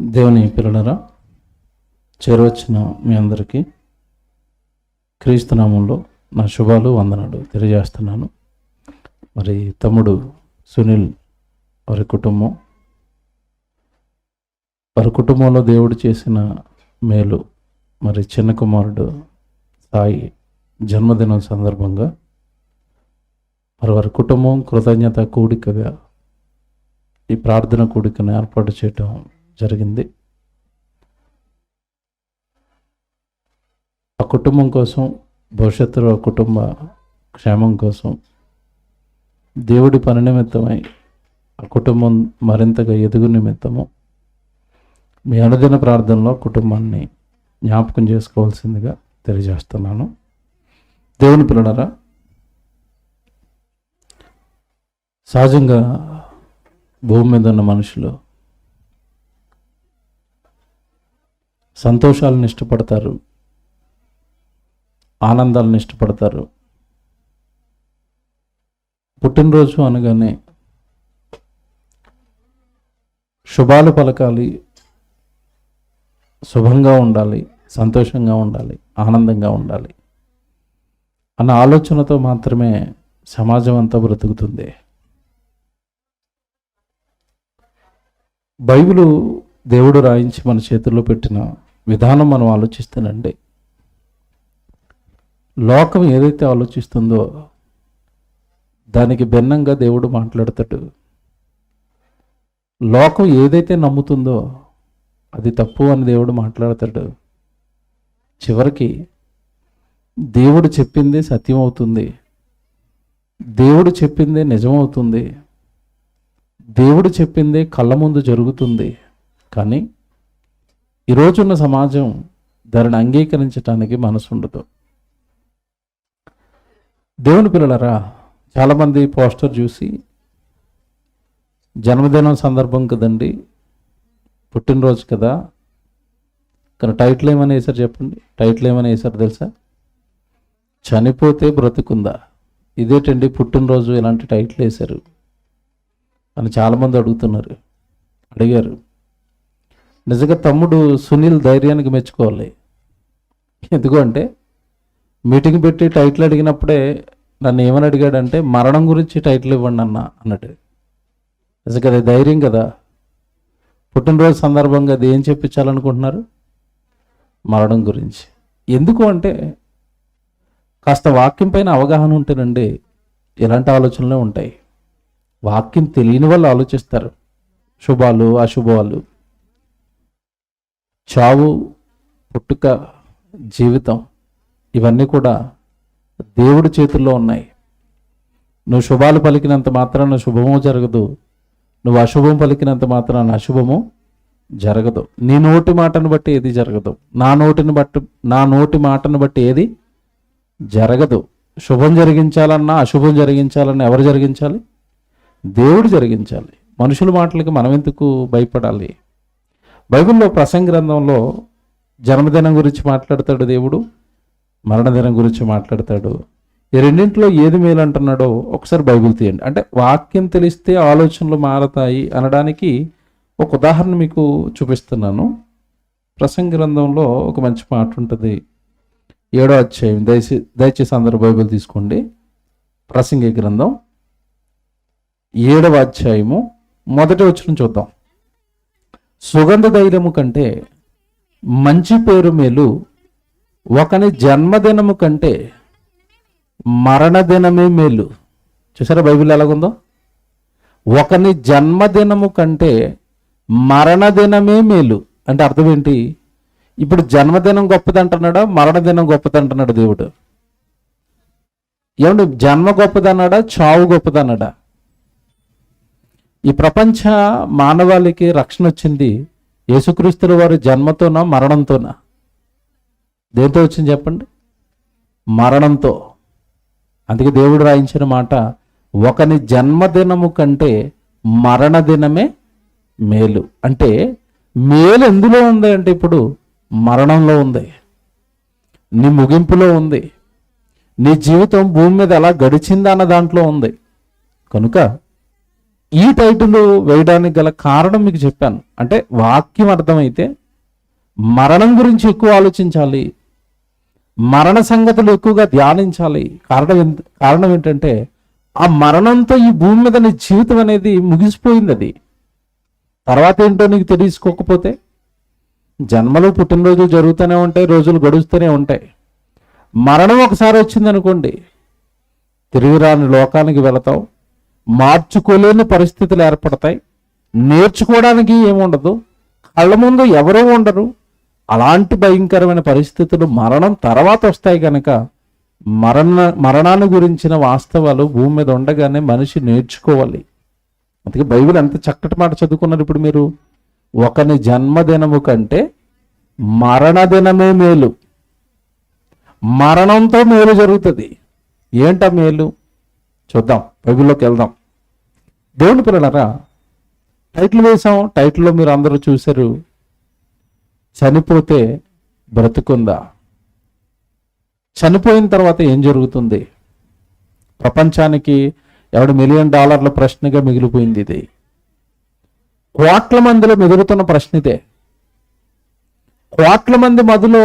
దేవుని పిల్లలరా, చేరవచ్చిన మీ అందరికీ క్రీస్తునామంలో నా శుభాలు వందనాలు తెలియజేస్తున్నాను. మరి తమ్ముడు సునీల్ వారి కుటుంబంలో దేవుడు చేసిన మేలు, మరి చిన్న కుమారుడు సాయి జన్మదినం సందర్భంగా మరి వారి కుటుంబం కృతజ్ఞత కూడికగా ఈ ప్రార్థన కూడికను ఏర్పాటు చేయటం జరిగింది. ఆ కుటుంబం కోసం, భవిష్యత్తులో కుటుంబ క్షేమం కోసం దేవుడి పని నిమిత్తమై ఆ కుటుంబం మరింతగా ఎదుగు నిమిత్తము మీ అనుదిన ప్రార్థనలో కుటుంబాన్ని జ్ఞాపకం చేసుకోవాల్సిందిగా తెలియజేస్తున్నాను. దేవుని పిల్లలరా, సహజంగా భూమి మీద ఉన్న మనుషులు సంతోషాలను ఇష్టపడతారు, ఆనందాలను ఇష్టపడతారు. పుట్టినరోజు అనగానే శుభాలు పలకాలి, శుభంగా ఉండాలి, సంతోషంగా ఉండాలి, ఆనందంగా ఉండాలి అన్న ఆలోచనతో మాత్రమే సమాజం అంతా బ్రతుకుతుంది. బైబిలు దేవుడు రాయించి మన చేతుల్లో పెట్టిన విధానం మనం ఆలోచిస్తేనండి, లోకం ఏదైతే ఆలోచిస్తుందో దానికి భిన్నంగా దేవుడు మాట్లాడతాడు. లోకం ఏదైతే నమ్ముతుందో అది తప్పు అని దేవుడు మాట్లాడతాడు. చివరికి దేవుడు చెప్పింది సత్యం అవుతుంది, దేవుడు చెప్పిందే నిజమవుతుంది, దేవుడు చెప్పిందే కళ్ళ ముందు జరుగుతుంది. కానీ ఈరోజున్న సమాజం దానిని అంగీకరించడానికి మనసు ఉండదు. దేవుని పిల్లలరా, చాలామంది పోస్టర్ చూసి జన్మదినం సందర్భం కదండి, పుట్టినరోజు కదా, కానీ టైటిల్ ఏమని వేశారు చెప్పండి? టైటిల్ ఏమని వేశారు తెలుసా? చనిపోతే బ్రతుకుందా. ఇదేటండి పుట్టినరోజు ఇలాంటి టైటిల్ వేశారు అని చాలామంది అడిగారు. నిజంగా తమ్ముడు సునీల్ ధైర్యానికి మెచ్చుకోవాలి. ఎందుకంటే మీటింగ్ పెట్టి టైటిల్ అడిగినప్పుడే నన్ను ఏమని అడిగాడంటే, మరణం గురించి టైటిల్ ఇవ్వండి అన్నట్టు. నిజంగా అది ధైర్యం కదా. పుట్టినరోజు సందర్భంగా అది ఏం చెప్పించాలనుకుంటున్నారు? మరణం గురించి. ఎందుకు అంటే కాస్త వాక్యం పైన అవగాహన ఉంటేనండి ఇలాంటి ఆలోచనలే ఉంటాయి. వాక్యం తెలియని వాళ్ళు ఆలోచిస్తారు. శుభాలు, అశుభాలు, చావు, పుట్టుక, జీవితం ఇవన్నీ కూడా దేవుడి చేతుల్లో ఉన్నాయి. నువ్వు శుభాలు పలికినంత మాత్రాన శుభము జరగదు, నువ్వు అశుభం పలికినంత మాత్రాన అశుభము జరగదు. నీ నోటి మాటను బట్టి ఏది జరగదు, నా నోటి మాటను బట్టి ఏది జరగదు. శుభం జరిగించాలన్నా అశుభం జరిగించాలన్నా ఎవరు జరిగించాలి? దేవుడు జరిగించాలి. మనుషుల మాటలకి మనం ఎందుకు భయపడాలి? బైబిల్లో ప్రసంగ గ్రంథంలో జన్మదినం గురించి మాట్లాడతాడు దేవుడు, మరణదినం గురించి మాట్లాడతాడు. ఈ రెండింటిలో ఏది మేలు అంటున్నాడో ఒకసారి బైబిల్ తీయండి. అంటే వాక్యం తెలిస్తే ఆలోచనలు మారతాయి అనడానికి ఒక ఉదాహరణ మీకు చూపిస్తున్నాను. ప్రసంగ గ్రంథంలో ఒక మంచి మాట ఉంటుంది, 7వ అధ్యాయం. దయచేసి అందరూ బైబిల్ తీసుకోండి. ప్రసంగి గ్రంథం 7వ అధ్యాయము 1వ వచనం చూద్దాం. సుగంధ ధైర్యము కంటే మంచి పేరు మేలు, ఒకని జన్మదినము కంటే మరణదినమే మేలు. చూసారా బైబిల్ ఎలాగుందో? ఒకని జన్మదినము కంటే మరణదినమే మేలు అంటే అర్థం ఏంటి? ఇప్పుడు జన్మదినం గొప్పది అంటున్నాడా, మరణదినం గొప్పది అంటున్నాడు దేవుడు? ఏమంటే జన్మ గొప్పదన్నాడా, చావు గొప్పదన్నాడా? ఈ ప్రపంచ మానవాళికి రక్షణ వచ్చింది యేసుక్రీస్తుల వారి జన్మతోనా, మరణంతోనా? దేంతో వచ్చింది చెప్పండి? మరణంతో. అందుకే దేవుడు రాయించిన మాట, ఒకని జన్మదినము కంటే మరణదినమే మేలు. అంటే మేలు ఎందులో ఉంది అంటే ఇప్పుడు మరణంలో ఉంది, నీ ముగింపులో ఉంది, నీ జీవితం భూమి మీద ఎలా గడిచిందా అన్న దాంట్లో ఉంది. కనుక ఈ టైటిల్ వేయడానికి గల కారణం మీకు చెప్పాను. అంటే వాక్యం అర్థమైతే మరణం గురించి ఎక్కువ ఆలోచించాలి, మరణ సంగతులు ఎక్కువగా ధ్యానించాలి. కారణం ఏంటంటే ఆ మరణంతో ఈ భూమి మీద నీ జీవితం అనేది ముగిసిపోయింది. అది తర్వాత ఏంటో నీకు తెలుసుకోకపోతే జన్మలు పుట్టినరోజులు జరుగుతూనే ఉంటాయి, రోజులు గడుస్తూనే ఉంటాయి. మరణం ఒకసారి వచ్చిందనుకోండి, తిరిగి రాని లోకానికి వెళతావు, మార్చుకోలేని పరిస్థితులు ఏర్పడతాయి, నేర్చుకోవడానికి ఏముండదు, కళ్ళ ముందు ఎవరూ ఉండరు. అలాంటి భయంకరమైన పరిస్థితులు మరణం తర్వాత వస్తాయి కనుక మరణాన్ని గురించిన వాస్తవాలు భూమి మీద ఉండగానే మనిషి నేర్చుకోవాలి. అందుకే బైబిల్ ఎంత చక్కటి మాట చదువుకున్నారు ఇప్పుడు మీరు. ఒకని జన్మదినము కంటే మరణదినమే మేలు. మరణంతో మేలు జరుగుతుంది. ఏంటా మేలు చూద్దాం, బైబిల్లోకి వెళ్దాం. దేవుని పిల్లలారా, టైటిల్ వేసాం. టైటిల్లో మీరు అందరూ చూశారు, చనిపోతే బ్రతుకుందా? చనిపోయిన తర్వాత ఏం జరుగుతుంది? ప్రపంచానికి $1 మిలియన్ ప్రశ్నగా మిగిలిపోయింది. ఇది కోట్ల మందిలో మెదులుతున్న ప్రశ్న ఇదే. కోట్ల మంది మధ్యలో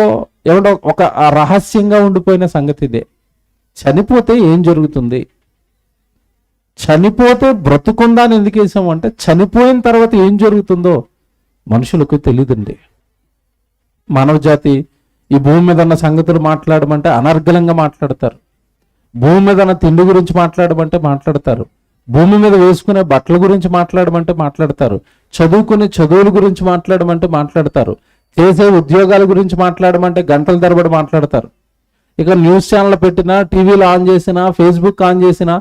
ఎవడో ఒక రహస్యంగా ఉండిపోయిన సంగతి ఇదే. చనిపోతే ఏం జరుగుతుంది? చనిపోతే బ్రతుకుందా అని ఎందుకు వేసాము అంటే, చనిపోయిన తర్వాత ఏం జరుగుతుందో మనుషులకు తెలియదండి. మానవ జాతి ఈ భూమి మీద ఉన్న సంగతులు మాట్లాడమంటే అనర్గళంగా మాట్లాడతారు. భూమి మీద ఉన్న తిండి గురించి మాట్లాడమంటే మాట్లాడతారు. భూమి మీద వేసుకునే బట్టల గురించి మాట్లాడమంటే మాట్లాడతారు. చదువుకునే చదువుల గురించి మాట్లాడమంటే మాట్లాడతారు. చేసే ఉద్యోగాల గురించి మాట్లాడమంటే గంటల తరబడి మాట్లాడతారు. ఇక న్యూస్ ఛానల్ పెట్టినా, టీవీలో ఆన్ చేసినా, ఫేస్బుక్ ఆన్ చేసినా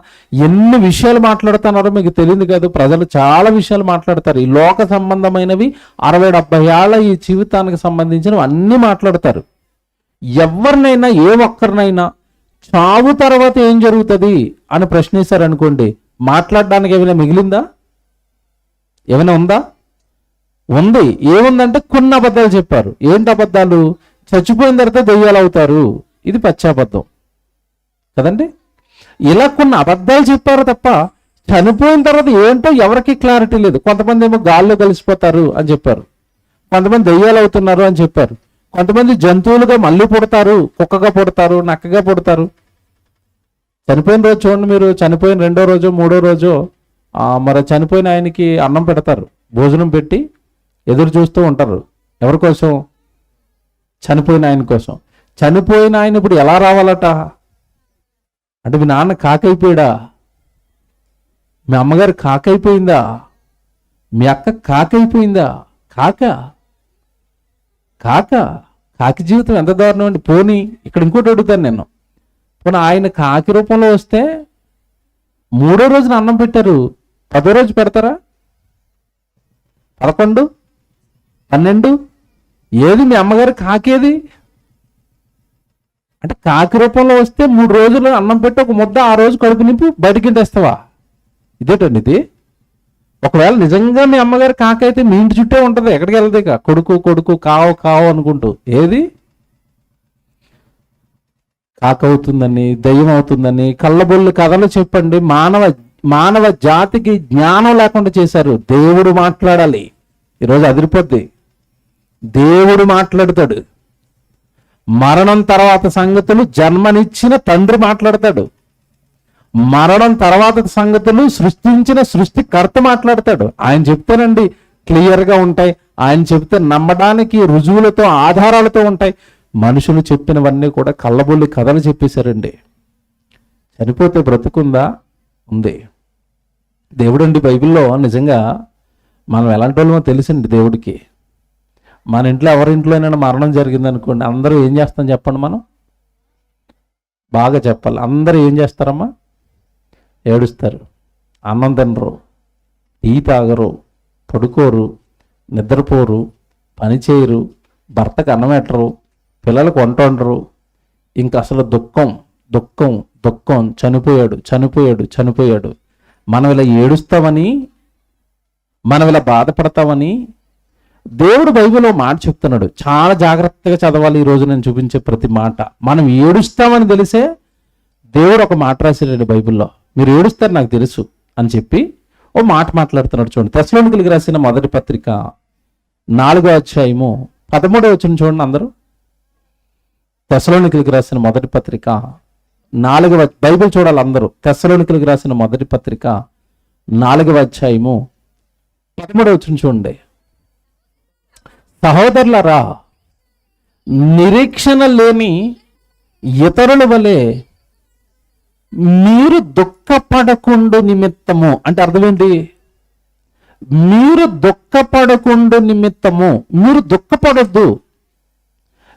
ఎన్ని విషయాలు మాట్లాడుతున్నారో మీకు తెలియదు కాదు. ప్రజలు చాలా విషయాలు మాట్లాడతారు. ఈ లోక సంబంధమైనవి 60-70 ఏళ్ల ఈ జీవితానికి సంబంధించినవి అన్నీ మాట్లాడతారు. ఎవరినైనా, ఏ ఒక్కరినైనా చావు తర్వాత ఏం జరుగుతుంది అని ప్రశ్నిస్తారనుకోండి, మాట్లాడడానికి ఏమైనా మిగిలిందా? ఏమైనా ఉందా? ఉంది. ఏముందంటే కొన్ని అబద్ధాలు చెప్పారు. ఏంటి అబద్ధాలు? చచ్చిపోయిన తర్వాత దెయ్యాలు అవుతారు, ఇది పచ్చాబద్ధం కదండి. ఇలా కొన్ని అబద్ధాలు చెప్పారు తప్ప చనిపోయిన తర్వాత ఏంటో ఎవరికి క్లారిటీ లేదు. కొంతమంది ఏమో గాల్లో కలిసిపోతారు అని చెప్పారు, కొంతమంది దెయ్యాలు అవుతున్నారు అని చెప్పారు, కొంతమంది జంతువులుగా మళ్ళీ పుడతారు, కుక్కగా పుడతారు, నక్కగా పుడతారు. చనిపోయిన రోజు చూడండి మీరు, చనిపోయిన 2వ రోజు 3వ రోజు మరి చనిపోయిన ఆయనకి అన్నం పెడతారు, భోజనం పెట్టి ఎదురు చూస్తూ ఉంటారు. ఎవరి కోసం? చనిపోయిన ఆయన కోసం. చనిపోయిన ఆయన ఇప్పుడు ఎలా రావాలట అంటే, మీ నాన్న కాకైపోయాడా? మీ అమ్మగారు కాకైపోయిందా? మీ అక్క కాకైపోయిందా? కాకి జీవితం ఎంత దారుణం అండి. పోనీ ఇక్కడ ఇంకోటి అడుగుతాను నేను, పోనీ ఆయన కాకి రూపంలో వస్తే 3వ రోజున అన్నం పెట్టారు, 10వ రోజు పెడతారా? 11, 12 ఏది? మీ అమ్మగారు కాకేది అంటే, కాకి రూపంలో వస్తే 3 రోజులు అన్నం పెట్టి ఒక ముద్ద ఆ రోజు కడుపు నింపి బయటికి తెస్తావా? ఇదేటండి ఇది. ఒకవేళ నిజంగా మీ అమ్మగారు కాకైతే మీ ఇంటి చుట్టే ఉంటుంది, ఎక్కడికి వెళ్తే కొడుకు కావు అనుకుంటూ. ఏది? కాకవుతుందని, దయ్యం అవుతుందని కళ్ళబొల్లి కథలు చెప్పండి. మానవ జాతికి జ్ఞానం లేకుండా చేశారు. దేవుడు మాట్లాడాలి. ఈరోజు అదిరిపోద్ది. దేవుడు మాట్లాడతాడు. మరణం తర్వాత సంగతులు జన్మనిచ్చిన తండ్రి మాట్లాడతాడు. మరణం తర్వాత సంగతులు సృష్టించిన సృష్టికర్త మాట్లాడతాడు. ఆయన చెప్తేనండి క్లియర్గా ఉంటాయి. ఆయన చెప్తే నమ్మడానికి రుజువులతో, ఆధారాలతో ఉంటాయి. మనుషులు చెప్పినవన్నీ కూడా కళ్ళబొల్లి కథలు చెప్పేశారండి. చనిపోతే బ్రతుకుందా? ఉంది. దేవుడండి బైబిల్లో నిజంగా మనం ఎలాంటి వాళ్ళమో తెలిసింది దేవుడికి. మన ఇంట్లో ఎవరింట్లోనైనా మరణం జరిగిందనుకోండి, అందరూ ఏం చేస్తాం చెప్పండి? మనం బాగా చెప్పాలి. అందరూ ఏం చేస్తారమ్మా? ఏడుస్తారు, అన్నం తినరు, టీ తాగరు, పడుకోరు, నిద్రపోరు, పని చేయరు, భర్తకు అన్నం పెట్టరు, పిల్లలకు వంట వండరు. ఇంకా అసలు దుఃఖం దుఃఖం దుఃఖం. చనిపోయాడు. మనం ఇలా ఏడుస్తామని, మనం ఇలా బాధపడతామని దేవుడు బైబిల్లో మాట చెప్తున్నాడు. చాలా జాగ్రత్తగా చదవాలి. ఈరోజు నేను చూపించే ప్రతి మాట. మనం ఏడుస్తామని తెలిసే దేవుడు ఒక మాట రాశాడు బైబిల్లో. మీరు ఏడుస్తారు నాకు తెలుసు అని చెప్పి ఓ మాట మాట్లాడుతున్నాడు చూడండి. తెస్సలోనికీయులకు రాసిన మొదటి పత్రిక 4వ అధ్యాయము 13వ వచనం చూడండి అందరూ. తెస్సలోనికీయులకు రాసిన మొదటి పత్రిక 4వ బైబిల్ చూడాలి అందరూ. తెస్సలోనికీయులకు రాసిన మొదటి పత్రిక 4వ అధ్యాయము 13వ వచనం చూడండి. సహోదరులారా, నిరీక్షణ లేని ఇతరుల వలె మీరు దుఃఖపడకుండు నిమిత్తము అంటే అర్థం ఏంటి? మీరు దుఃఖపడకుండు నిమిత్తము, మీరు దుఃఖపడద్దు,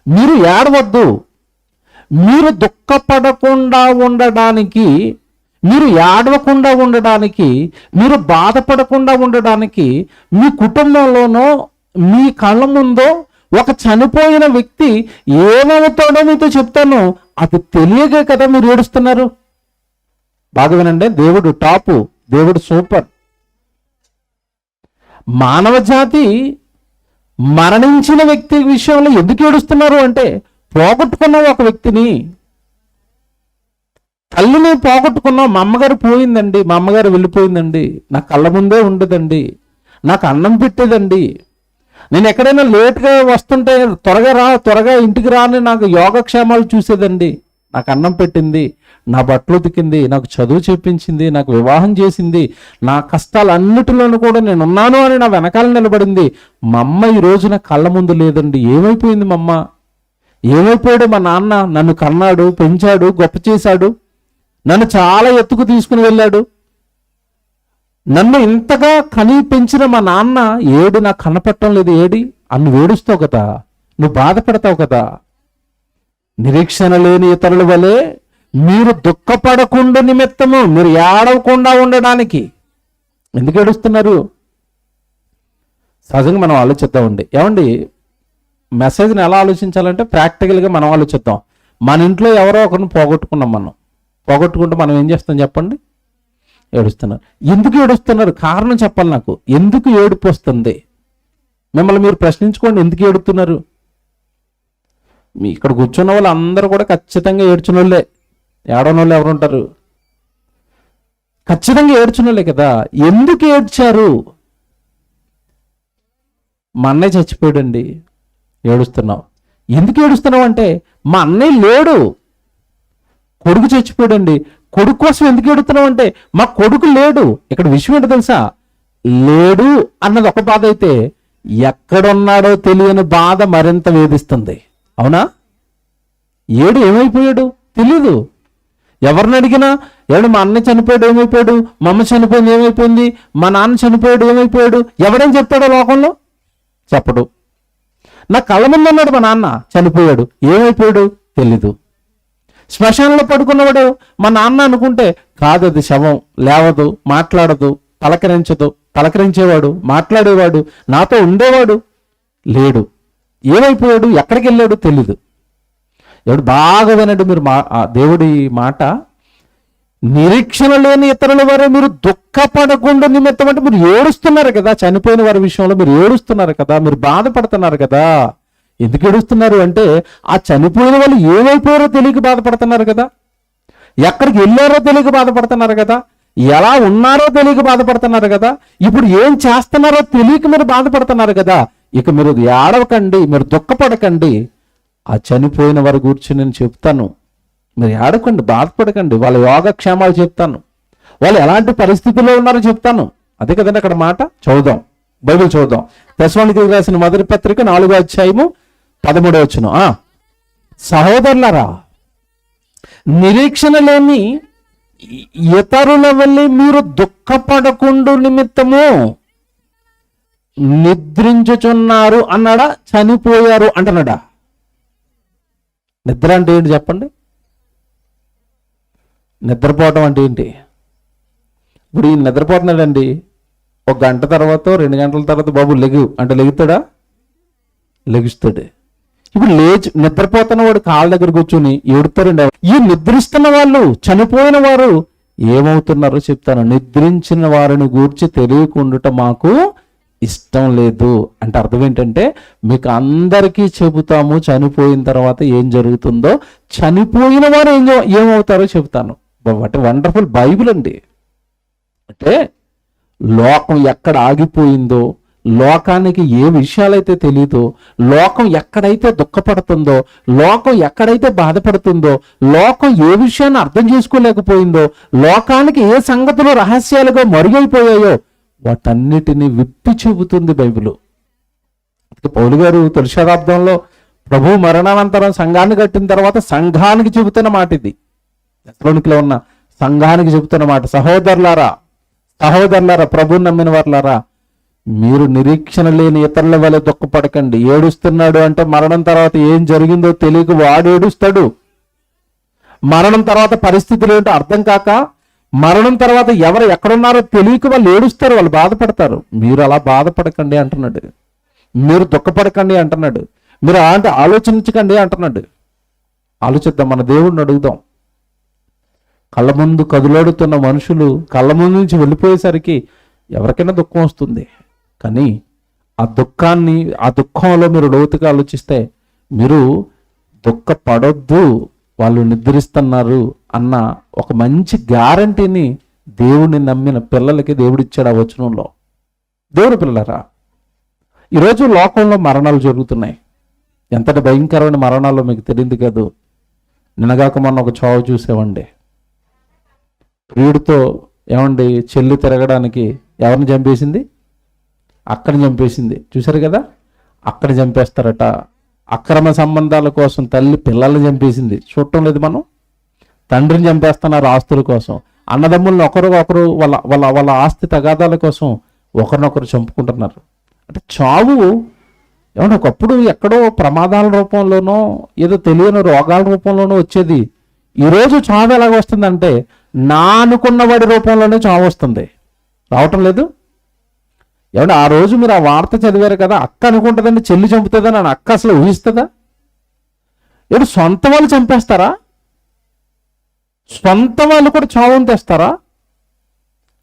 మీరు ఏడవద్దు. మీరు దుఃఖపడకుండా ఉండడానికి, మీరు ఏడవకుండా ఉండడానికి, మీరు బాధపడకుండా ఉండడానికి మీ కుటుంబంలోనో మీ కళ్ళ ముందో ఒక చనిపోయిన వ్యక్తి ఏమవుతాడో మీతో చెప్తాను, అది తెలియగే కదా మీరు ఏడుస్తున్నారు. బాగా వినండి, దేవుడు టాపు, దేవుడు సూపర్. మానవ జాతి మరణించిన వ్యక్తి విషయంలో ఎందుకు ఏడుస్తున్నారు అంటే, పోగొట్టుకున్న ఒక వ్యక్తిని, తల్లిని పోగొట్టుకున్నాం. మా అమ్మగారు పోయిందండి, మా అమ్మగారు వెళ్ళిపోయిందండి, నా కళ్ళ ముందే ఉండదండి, నాకు అన్నం పెట్టేదండి, నేను ఎక్కడైనా లేట్గా వస్తుంటే త్వరగా ఇంటికి రాని నాకు యోగక్షేమాలు చూసేదండి, నాకు అన్నం పెట్టింది, నా బట్టలు ఉతికింది, నాకు చదువు చెప్పించింది, నాకు వివాహం చేసింది, నా కష్టాలన్నిటిలోనూ కూడా నేను ఉన్నాను అని నా వెనకాల నిలబడింది. మా అమ్మ ఈ రోజున కళ్ళ ముందు లేదండి. ఏమైపోయింది మా అమ్మ? ఏమైపోయాడు మా నాన్న? నన్ను కన్నాడు, పెంచాడు, గొప్ప చేశాడు, నన్ను చాలా ఎత్తుకు తీసుకుని వెళ్ళాడు. నన్ను ఇంతగా కని పెంచిన మా నాన్న ఏడు నాకు కనపడటం లేదు, ఏడి అని నువ్వు ఏడుస్తావు కదా, నువ్వు బాధపడతావు కదా. నిరీక్షణ లేని ఇతరుల వలె మీరు దుఃఖపడకుండా నిమిత్తము, మీరు ఏడవకుండా ఉండడానికి. ఎందుకు ఏడుస్తున్నారు? సహజంగా మనం ఆలోచిద్దామండి. ఏమండి, మెసేజ్ని ఎలా ఆలోచించాలంటే ప్రాక్టికల్గా మనం ఆలోచిద్దాం. మన ఇంట్లో ఎవరో ఒకరిని పోగొట్టుకున్నాం. పోగొట్టుకుంటే మనం ఏం చేస్తాం చెప్పండి? ఏడుస్తున్నారు. ఎందుకు ఏడుస్తున్నారు? కారణం చెప్పాలి నాకు. ఎందుకు ఏడుపు వస్తుంది? మిమ్మల్ని మీరు ప్రశ్నించుకోండి, ఎందుకు ఏడుతున్నారు? మీ ఇక్కడ కూర్చున్న వాళ్ళు అందరూ కూడా ఖచ్చితంగా ఏడ్చిన వాళ్ళే. ఏడవని వాళ్ళు ఎవరు ఉంటారు? ఖచ్చితంగా ఏడ్చిన వాళ్ళే కదా. ఎందుకు ఏడ్చారు? మా అన్నయ్య చచ్చిపోయాడండి, ఏడుస్తున్నావు. ఎందుకు ఏడుస్తున్నావు అంటే, మా అన్నయ్య లేడు, కొడుకు చచ్చిపోయాడండి. కొడుకు కోసం ఎందుకు ఏడుతున్నావు అంటే, మా కొడుకు లేడు. ఇక్కడ విషయం ఏంటో తెలుసా? లేడు అన్నది ఒక బాధ అయితే, ఎక్కడున్నాడో తెలియని బాధ మరింత వేధిస్తుంది. అవునా? ఏడు ఏమైపోయాడు తెలీదు. ఎవరిని అడిగినా ఏడు మా అన్న చనిపోయాడు ఏమైపోయాడు, మా అమ్మ చనిపోయింది ఏమైపోయింది, మా నాన్న చనిపోయాడు ఏమైపోయాడు, ఎవడేం చెప్తాడో లోకంలో? చెప్పడు. నా కళ్ళ ముందు ఉన్నాడు మా నాన్న చనిపోయాడు, ఏమైపోయాడు తెలీదు. శ్మశానంలో పడుకున్నవాడు మా నాన్న అనుకుంటే, కాదు అది శవం, లేవదు, మాట్లాడదు, పలకరించదు. పలకరించేవాడు, మాట్లాడేవాడు, నాతో ఉండేవాడు లేడు. ఏమైపోయాడు, ఎక్కడికి వెళ్ళాడు తెలీదు. ఎవడు బాగా వినండి మీరు దేవుడి మాట. నిరీక్షణ లేని ఇతరుల వారే మీరు దుఃఖపడకుండా నిమిత్తం అంటే, మీరు ఏడుస్తున్నారు కదా, చనిపోయిన వారి విషయంలో మీరు ఏడుస్తున్నారు కదా, మీరు బాధపడుతున్నారు కదా. ఎందుకు ఏడుస్తున్నారు అంటే, ఆ చనిపోయిన వాళ్ళు ఏమైపోయారో తెలియక బాధపడుతున్నారు కదా, ఎక్కడికి వెళ్ళారో తెలియక బాధపడుతున్నారు కదా, ఎలా ఉన్నారో తెలియక బాధపడుతున్నారు కదా, ఇప్పుడు ఏం చేస్తున్నారో తెలియక మీరు బాధపడుతున్నారు కదా. ఇక మీరు ఏడవకండి, మీరు దుఃఖపడకండి. ఆ చనిపోయిన వారి గురించి నేను చెప్తాను, మీరు ఏడకండి, బాధపడకండి. వాళ్ళ యోగక్షేమాలు చెప్తాను, వాళ్ళు ఎలాంటి పరిస్థితుల్లో ఉన్నారో చెప్తాను. అదే కదండి అక్కడ మాట. చదువుదాం, బైబిల్ చదువుదాం. తెస్సలోనికీయులకు రాసిన మొదటి పత్రిక 4వ అధ్యాయము 13వ వచనం. సహోదరులారా, నిరీక్షణ లేని ఇతరుల వల్ల మీరు దుఃఖపడకుండా నిమిత్తము నిద్రించుచున్నారు అన్నాడా, చనిపోయారు అంటున్నాడా? నిద్ర అంటే ఏంటి చెప్పండి? నిద్రపోవటం అంటే ఏంటి? ఇప్పుడు ఈ నిద్రపోతున్నాడండి, 1 గంట తర్వాత 2 గంటల తర్వాత బాబు లెగు అంటే లెగుతాడా? లెగుస్తాడు. ఇప్పుడు లేచి నిద్రపోతున్న వాడు కాళ్ళ దగ్గర కూర్చొని ఏడుతారండి. ఈ నిద్రిస్తున్న వాళ్ళు, చనిపోయిన వారు ఏమవుతున్నారో చెప్తాను. నిద్రించిన వారిని గూర్చి తెలియకుండా మాకు ఇష్టం లేదు అంటే అర్థం ఏంటంటే, మీకు అందరికీ చెబుతాము చనిపోయిన తర్వాత ఏం జరుగుతుందో, చనిపోయిన వారు ఏమవుతారో చెబుతాను. వాట్ వండర్ఫుల్ బైబిల్ అండి. అంటే లోకం ఎక్కడ ఆగిపోయిందో, లోకానికి ఏ విషయాలైతే తెలియదో, లోకం ఎక్కడైతే దుఃఖపడుతుందో, లోకం ఎక్కడైతే బాధపడుతుందో, లోకం ఏ విషయాన్ని అర్థం చేసుకోలేకపోయిందో, లోకానికి ఏ సంగతులు రహస్యాలుగా మరుగైపోయాయో వాటన్నిటిని విప్పి చెబుతుంది బైబిల్. పౌలు గారు తొలి శతాబ్దంలో ప్రభు మరణానంతరం సంఘాన్ని కట్టిన తర్వాత సంఘానికి చెబుతున్న మాట ఇది. తెస్సలోనికలో ఉన్న సంఘానికి చెబుతున్న మాట, సహోదరులారా ప్రభువుని నమ్మిన వారులారా, మీరు నిరీక్షణ లేని ఇతరుల వల్ల దుఃఖపడకండి. ఏడుస్తున్నాడు అంటే మరణం తర్వాత ఏం జరిగిందో తెలియక వాడు ఏడుస్తాడు. మరణం తర్వాత పరిస్థితులు ఏంటో అర్థం కాక, మరణం తర్వాత ఎవరు ఎక్కడున్నారో తెలియక వాళ్ళు ఏడుస్తారు, వాళ్ళు బాధపడతారు. మీరు అలా బాధపడకండి అంటున్నాడు. మీరు దుఃఖపడకండి అంటున్నాడు. మీరు అలాంటి ఆలోచించకండి అంటున్నాడు. ఆలోచిద్దాం, మన దేవుడిని అడుగుదాం. కళ్ళ ముందు కదులాడుతున్న మనుషులు కళ్ళ ముందు నుంచి వెళ్ళిపోయేసరికి ఎవరికైనా దుఃఖం వస్తుంది. కానీ ఆ దుఃఖంలో మీరు లోతుగా ఆలోచిస్తే మీరు దుఃఖపడొద్దు, వాళ్ళు నిద్రిస్తున్నారు అన్న ఒక మంచి గ్యారంటీని దేవుడిని నమ్మిన పిల్లలకి దేవుడిచ్చాడు ఆ వచనంలో. దేవుని పిల్లరా, ఈరోజు లోకంలో మరణాలు జరుగుతున్నాయి. ఎంతటి భయంకరమైన మరణాలు మీకు తెలియదు కాదు. నిన్నగాక మొన్న ఒక చావు చూసామండి. ప్రియుడితో ఏమండి చెల్లి తిరగడానికి ఎవరిని చంపేసింది? అక్కడిని చంపేసింది. చూశారు కదా, అక్కడ చంపేస్తారట. అక్రమ సంబంధాల కోసం తల్లి పిల్లల్ని చంపేసింది. చూడటం లేదు మనం. తండ్రిని చంపేస్తున్నారు ఆస్తుల కోసం. అన్నదమ్ములను ఒకరు వాళ్ళ వాళ్ళ వాళ్ళ ఆస్తి తగాదాల కోసం ఒకరినొకరు చంపుకుంటున్నారు. అంటే చావు ఏమన్నా ఒకప్పుడు ఎక్కడో ప్రమాదాల రూపంలోనో ఏదో తెలియని రోగాల రూపంలోనో వచ్చేది. ఈరోజు చావు ఎలాగ వస్తుందంటే నా అనుకున్న వాడి రూపంలోనే చావు వస్తుంది. రావటం లేదు. ఏమంటే ఆ రోజు మీరు ఆ వార్త చదివారు కదా, అక్క అనుకుంటుందండి చెల్లి చంపుతుందని. అని అక్క అసలు ఊహిస్తుందా? ఏడు సొంత వాళ్ళు చంపేస్తారా? సొంత వాళ్ళు కూడా చావుని తెస్తారా?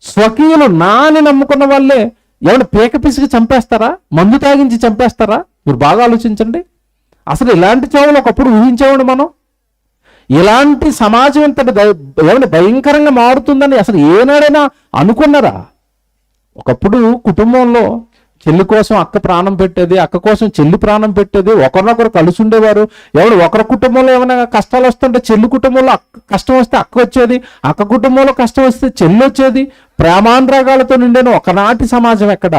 స్వకీయులు నాని నమ్ముకున్న వాళ్ళే ఏమన్నా పీక పిసికి చంపేస్తారా? మందు తాగించి చంపేస్తారా? మీరు బాగా ఆలోచించండి. అసలు ఇలాంటి చావులు ఒకప్పుడు ఊహించేవాడు మనం. ఇలాంటి సమాజం ఇంతటి ఏమైనా భయంకరంగా మారుతుందని అసలు ఏనాడైనా అనుకున్నారా? ఒకప్పుడు కుటుంబంలో చెల్లి కోసం అక్క ప్రాణం పెట్టేది, అక్క కోసం చెల్లి ప్రాణం పెట్టేది, ఒకరినొకరు కలిసి ఉండేవారు. ఎవరు ఒకరి కుటుంబంలో ఏమైనా కష్టాలు వస్తుంటే చెల్లి కుటుంబంలో కష్టం వస్తే అక్క వచ్చేది, అక్క కుటుంబంలో కష్టం వస్తే చెల్లి వచ్చేది. ప్రేమానురాగాలతో నిండిన ఒకనాటి సమాజం ఎక్కడ?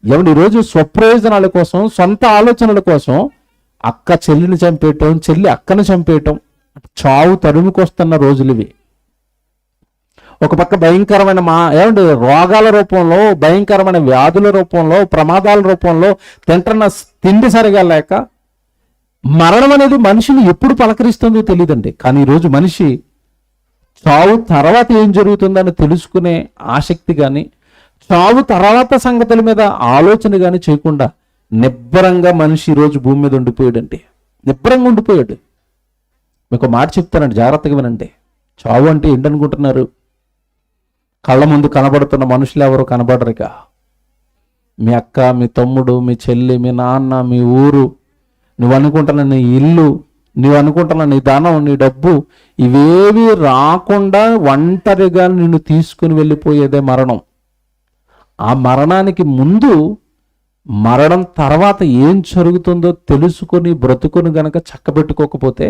ఎవరు ఈరోజు స్వప్రయోజనాల కోసం, సొంత ఆలోచనల కోసం అక్క చెల్లిని చంపేయటం, చెల్లి అక్కను చంపేయటం, చావు తరుముకొస్తున్న రోజులు ఇవి. ఒక పక్క భయంకరమైన రోగాల రూపంలో, భయంకరమైన వ్యాధుల రూపంలో, ప్రమాదాల రూపంలో, తింటున్న తిండి సరిగా లేక మరణం అనేది మనిషిని ఎప్పుడు పలకరిస్తుందో తెలియదండి. కానీ ఈరోజు మనిషి చావు తర్వాత ఏం జరుగుతుందని తెలుసుకునే ఆసక్తి కానీ, చావు తర్వాత సంగతుల మీద ఆలోచన కానీ చేయకుండా నిబ్బరంగా మనిషి ఈరోజు భూమి మీద ఉండిపోయాడండి. నిబ్బరంగా ఉండిపోయాడు. మీకు మాట చెప్తానండి, జాగ్రత్తగా వినండి. చావు అంటే ఏంటనుకుంటున్నారు? కళ్ళ ముందు కనబడుతున్న మనుషులు ఎవరు కనబడరుగా. మీ అక్క, మీ తమ్ముడు, మీ చెల్లి, మీ నాన్న, మీ ఊరు, నువ్వు అనుకుంటున్న నీ ఇల్లు, నువ్వు అనుకుంటున్న నీ ధనం, నీ డబ్బు, ఇవేవి రాకుండా ఒంటరిగా నిన్ను తీసుకుని వెళ్ళిపోయేదే మరణం. ఆ మరణానికి ముందు, మరణం తర్వాత ఏం జరుగుతుందో తెలుసుకొని బ్రతుకుని గనక చక్కబెట్టుకోకపోతే,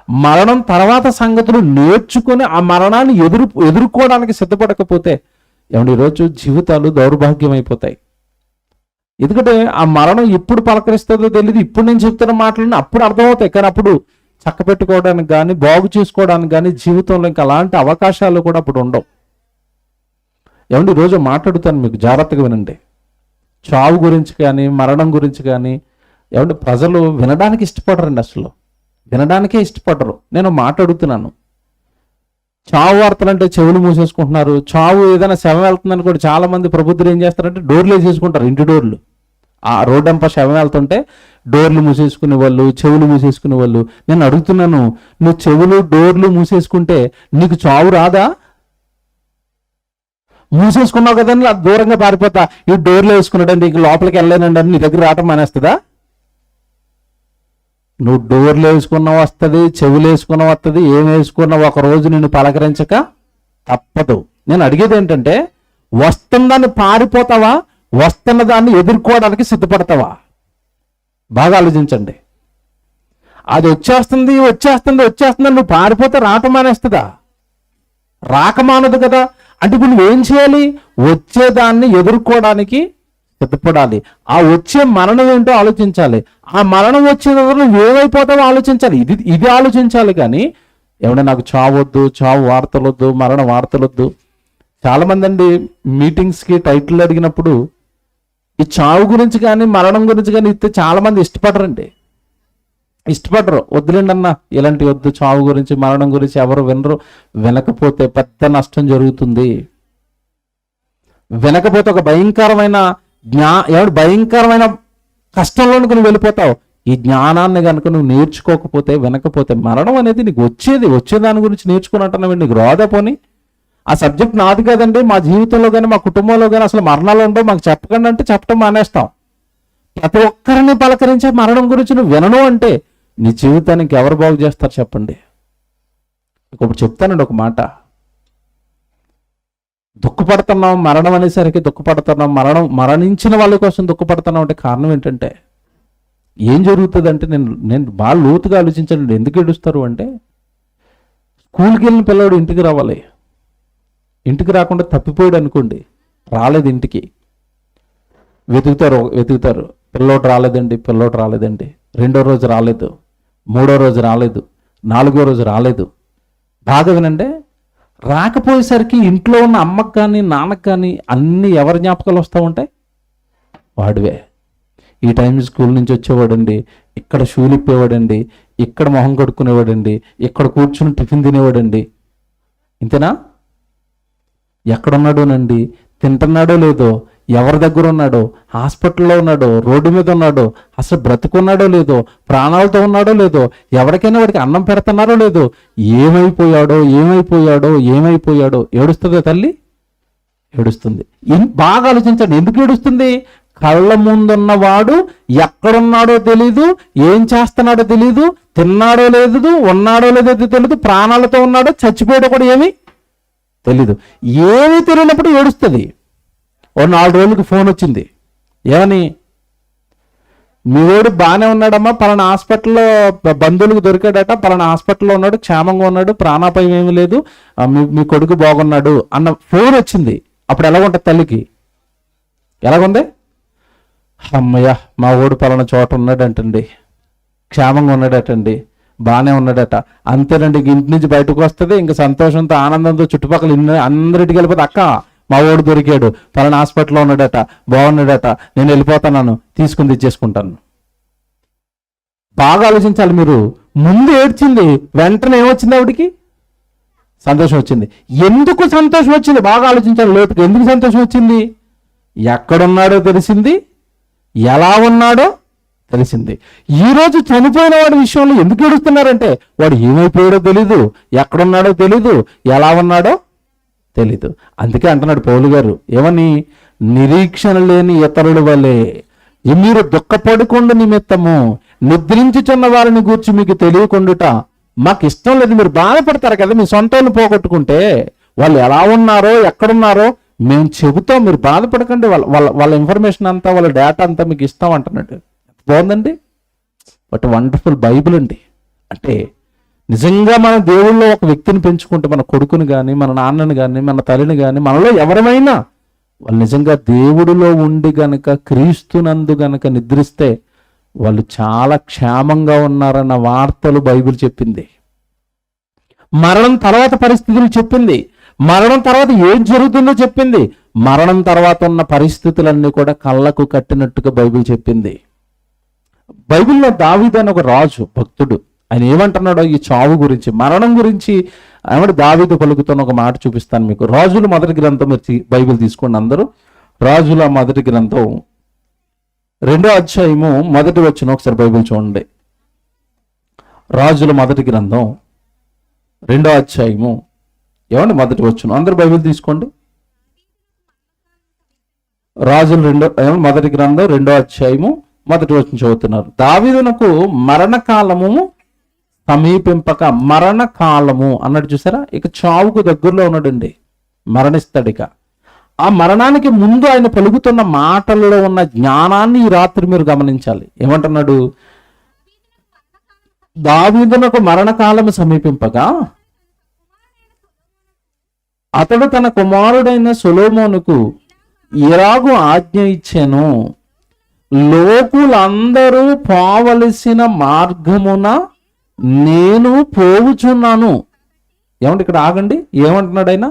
మరణం తర్వాత సంగతులు నేర్చుకొని ఆ మరణాన్ని ఎదుర్కోవడానికి సిద్ధపడకపోతే ఏమంటే ఈరోజు జీవితాలు దౌర్భాగ్యం అయిపోతాయి. ఎందుకంటే ఆ మరణం ఎప్పుడు పలకరిస్తుందో తెలియదు. ఇప్పుడు నేను చెప్తున్న మాటలను అప్పుడు అర్థమవుతాయి, కానీ అప్పుడు చక్క పెట్టుకోవడానికి కానీ, బాగు చేసుకోవడానికి కానీ జీవితంలో ఇంకా అలాంటి అవకాశాలు కూడా అప్పుడు ఉండవు. ఏమంటే ఈరోజు మాట్లాడుతాను, మీకు జాగ్రత్తగా వినండి. చావు గురించి కానీ, మరణం గురించి కానీ ఏమంటే ప్రజలు వినడానికి ఇష్టపడరండి. అసలు వినడానికే ఇష్టపడరు. నేను మాట్లాడుతున్నాను. చావు వార్తలు అంటే చెవులు మూసేసుకుంటున్నారు. చావు ఏదైనా శవం వెళ్తుందని కూడా చాలా మంది ప్రబుద్ధులు ఏం చేస్తారంటే డోర్లు వేసేసుకుంటారు, ఇంటి డోర్లు. ఆ రోడ్డంప శవం వెళ్తుంటే డోర్లు మూసేసుకునే వాళ్ళు, చెవులు మూసేసుకునే వాళ్ళు. నేను అడుగుతున్నాను, నువ్వు చెవులు డోర్లు మూసేసుకుంటే నీకు చావు రాదా? మూసేసుకున్నావు కదండి, అది దూరంగా పారిపోతా. ఈ డోర్లు వేసుకున్నాడు నీకు లోపలికి వెళ్ళలేనండి అని నీ దగ్గర రావటం మానేస్తుందా? నువ్వు డోర్లు వేసుకున్నావు వస్తుంది, చెవులు వేసుకున్నావు వస్తుంది, ఏం వేసుకున్నావు ఒక రోజు నిన్ను పలకరించక తప్పదు. నేను అడిగేది ఏంటంటే, వస్తుందని పారిపోతావా, వస్తున్న దాన్ని ఎదుర్కోవడానికి సిద్ధపడతావా? బాగా ఆలోచించండి. అది వచ్చేస్తుంది వచ్చేస్తుంది వచ్చేస్తుంది నువ్వు పారిపోతే రాక మానేస్తుందా? రాక మానదు కదా. అంటే ఇప్పుడు నువ్వేం చేయాలి? వచ్చేదాన్ని ఎదుర్కోవడానికి సిద్ధపడాలి. ఆ వచ్చే మరణం ఏంటో ఆలోచించాలి. ఆ మరణం వచ్చే దగ్గర నువ్వు ఏమైపోతావో ఆలోచించాలి. ఇది ఆలోచించాలి. కానీ ఏమన్నా నాకు చావొద్దు, చావు వార్తలొద్దు, మరణ వార్తలొద్దు. చాలామంది అండి మీటింగ్స్కి టైటిల్ అడిగినప్పుడు ఈ చావు గురించి కానీ మరణం గురించి కానీ ఇస్తే చాలామంది ఇష్టపడరు. వద్దులేండి అన్న, ఇలాంటి వద్దు, చావు గురించి మరణం గురించి ఎవరు వినరు. వినకపోతే పెద్ద నష్టం జరుగుతుంది. వినకపోతే ఒక భయంకరమైన భయంకరమైన కష్టంలోనికి నువ్వు వెళ్ళిపోతావు. ఈ జ్ఞానాన్ని కనుక నువ్వు నేర్చుకోకపోతే, వినకపోతే, మరణం అనేది నీకు వచ్చేదాని గురించి నేర్చుకున్నట్టు నీకు రాదా? పోనీ ఆ సబ్జెక్ట్ నాది కదండి, మా జీవితంలో కానీ మా కుటుంబంలో కానీ అసలు మరణాలు ఉండవు, మాకు చెప్పకండి అంటే చెప్పడం మానేస్తాం. ప్రతి ఒక్కరిని పలకరించే మరణం గురించి నువ్వు వినను అంటే నీ జీవితానికి ఎవరు బాగు చేస్తారు చెప్పండి? ఇప్పుడు చెప్తానండి ఒక మాట. దుఃఖపడుతున్నాం, మరణం అనేసరికి దుఃఖపడుతున్నాం, మరణించిన వాళ్ళ కోసం దుఃఖపడుతున్నాం అంటే కారణం ఏంటంటే ఏం జరుగుతుంది అంటే, నేను బాగా లోతుగా ఆలోచించండి. ఎందుకు ఏడుస్తారు అంటే, స్కూల్కి వెళ్ళిన పిల్లవాడు ఇంటికి రావాలి, ఇంటికి రాకుండా తప్పిపోయాడు అనుకోండి, రాలేదు ఇంటికి, వెతుకుతారు పిల్లోడు రాలేదండి, రెండో రోజు రాలేదు, మూడో రోజు రాలేదు, నాలుగో రోజు రాలేదు. బాగా వినండి, రాకపోయేసరికి ఇంట్లో ఉన్న అమ్మకు కానీ నాన్నకు కానీ అన్ని ఎవరి జ్ఞాపకాలు వస్తూ ఉంటాయి? వాడివే. ఈ టైం స్కూల్ నుంచి వచ్చేవాడండి, ఇక్కడ షూలు ఇప్పేవాడండి, ఇక్కడ మొహం కడుక్కునేవాడండి, ఇక్కడ కూర్చుని టిఫిన్ తినేవాడండి. ఇంతేనా? ఎక్కడున్నాడోనండి, తింటున్నాడో లేదో, ఎవరి దగ్గర ఉన్నాడో, హాస్పిటల్లో ఉన్నాడో, రోడ్డు మీద ఉన్నాడో, అసలు బ్రతుకున్నాడో లేదో, ప్రాణాలతో ఉన్నాడో లేదో, ఎవరికైనా వాడికి అన్నం పెడుతున్నారో లేదో, ఏమైపోయాడో ఏడుస్తుందా తల్లి? ఏడుస్తుంది. బాగా ఆలోచించండి, ఎందుకు ఏడుస్తుంది? కళ్ళ ముందున్నవాడు ఎక్కడున్నాడో తెలీదు, ఏం చేస్తున్నాడో తెలీదు, తిన్నాడో లేదు, ఉన్నాడో లేదో తెలీదు, ప్రాణాలతో ఉన్నాడో చచ్చిపోయాడో కూడా ఏమీ తెలీదు. ఏమీ తెలియనప్పుడు ఏడుస్తుంది. ఓ 4 రోజులకి ఫోన్ వచ్చింది, ఏమని? మీ వాడు బాగానే ఉన్నాడమ్మా, పలానా హాస్పిటల్లో బంధువులకు దొరికాడట, పలానా హాస్పిటల్లో ఉన్నాడు, క్షేమంగా ఉన్నాడు, ప్రాణాపాయం ఏమీ లేదు, మీ కొడుకు బాగున్నాడు అన్న ఫోన్ వచ్చింది. అప్పుడు ఎలాగుంటుంది తల్లికి? ఎలాగుంది? అమ్మయ్య, మా వాడు పలానా చోట ఉన్నాడంటండి, క్షేమంగా ఉన్నాడటండి, బాగానే ఉన్నాడట. అంతేనండి, ఇంటి నుంచి బయటకు వస్తుంది, ఇంకా సంతోషంతో ఆనందంతో చుట్టుపక్కల అందరింటికి వెళ్ళిపోతే, అక్క మా వాడు దొరికాడు, పలానా హాస్పిటల్లో ఉన్నాడట, బాగున్నాడట, నేను వెళ్ళిపోతాను, తీసుకుని తెచ్చేసుకుంటాను. బాగా ఆలోచించాలి మీరు. ముందు ఏడ్చింది, వెంటనే ఏమొచ్చింది? ఆవిడికి సంతోషం వచ్చింది. ఎందుకు సంతోషం వచ్చింది? బాగా ఆలోచించాలి లోతుగా. ఎందుకు సంతోషం వచ్చింది? ఎక్కడున్నాడో తెలిసింది, ఎలా ఉన్నాడో తెలిసింది. ఈరోజు చనిపోయిన వాడి విషయంలో ఎందుకు ఏడుస్తున్నారంటే, వాడు ఏమైపోయాడో తెలీదు, ఎక్కడున్నాడో తెలీదు, ఎలా ఉన్నాడో తెలీదు. అందుకే అంటున్నాడు పౌలు గారు, ఏమని? నిరీక్షణ లేని ఇతరుల వలె మీరు దుఃఖపడుకుండా నిమిత్తము నిద్రించుచున్న వారిని గూర్చి మీకు తెలియకుండుట మాకు ఇష్టం లేదు. మీరు బాధపడతారు కదా, మీ సొంత వాళ్ళు పోగొట్టుకుంటే, వాళ్ళు ఎలా ఉన్నారో ఎక్కడున్నారో మేము చెబుతాం, మీరు బాధపడకండి. వాళ్ళ ఇన్ఫర్మేషన్ అంతా, వాళ్ళ డేటా అంతా మీకు ఇస్తాం అంటున్నాడు. బాగుందండి. బట్ వండర్ఫుల్ బైబిల్ అండి. అంటే నిజంగా మన దేవుళ్ళో ఒక వ్యక్తిని పెంచుకుంటే, మన కొడుకుని కానీ, మన నాన్నని కానీ, మన తల్లిని కానీ, మనలో ఎవరమైనా వాళ్ళు నిజంగా దేవుడిలో ఉండి గనక, క్రీస్తునందు గనక నిద్రిస్తే వాళ్ళు చాలా క్షేమంగా ఉన్నారన్న వార్తలు బైబిల్ చెప్పింది. మరణం తర్వాత పరిస్థితులు చెప్పింది. మరణం తర్వాత ఏం జరుగుతుందో చెప్పింది. మరణం తర్వాత ఉన్న పరిస్థితులన్నీ కూడా కళ్ళకు కట్టినట్టుగా బైబిల్ చెప్పింది. బైబిల్లో దావీదు అని ఒక రాజు, భక్తుడు, ఆయన ఏమంటున్నాడో ఈ చావు గురించి, మరణం గురించి ఏమంటే దావీదు పలుకుతున్న ఒక మాట చూపిస్తాను మీకు. రాజుల మొదటి గ్రంథం బైబిల్ తీసుకోండి అందరూ. రాజుల మొదటి గ్రంథం 2వ అధ్యాయము 1వ వచనం ఒకసారి బైబిల్ చూడండి. రాజుల మొదటి గ్రంథం 2వ అధ్యాయము 1వ వచనం, అందరూ బైబిల్ తీసుకోండి. రాజుల మొదటి గ్రంథం 2వ అధ్యాయము 1వ వచనం చదువుతున్నారు. దావీదునకు మరణకాలము సమీపింపక, మరణకాలము అన్నాడు చూసారా, ఇక చావుకు దగ్గరలో ఉన్నాడండి, మరణిస్తాడు. ఇక ఆ మరణానికి ముందు ఆయన పలుకుతున్న మాటల్లో ఉన్న జ్ఞానాన్ని ఈ రాత్రి మీరు గమనించాలి. ఏమంటున్నాడు? దావీదునకు మరణకాలము సమీపింపగా అతడు తన కుమారుడైన సొలొమోనుకు ఇలాగు ఆజ్ఞ ఇచ్చెను, లోకులందరూ పోవలసిన మార్గమున నేను పోవుచున్నాను. ఏమంటే ఇక్కడ ఆగండి, ఏమంటున్నాడు ఆయన?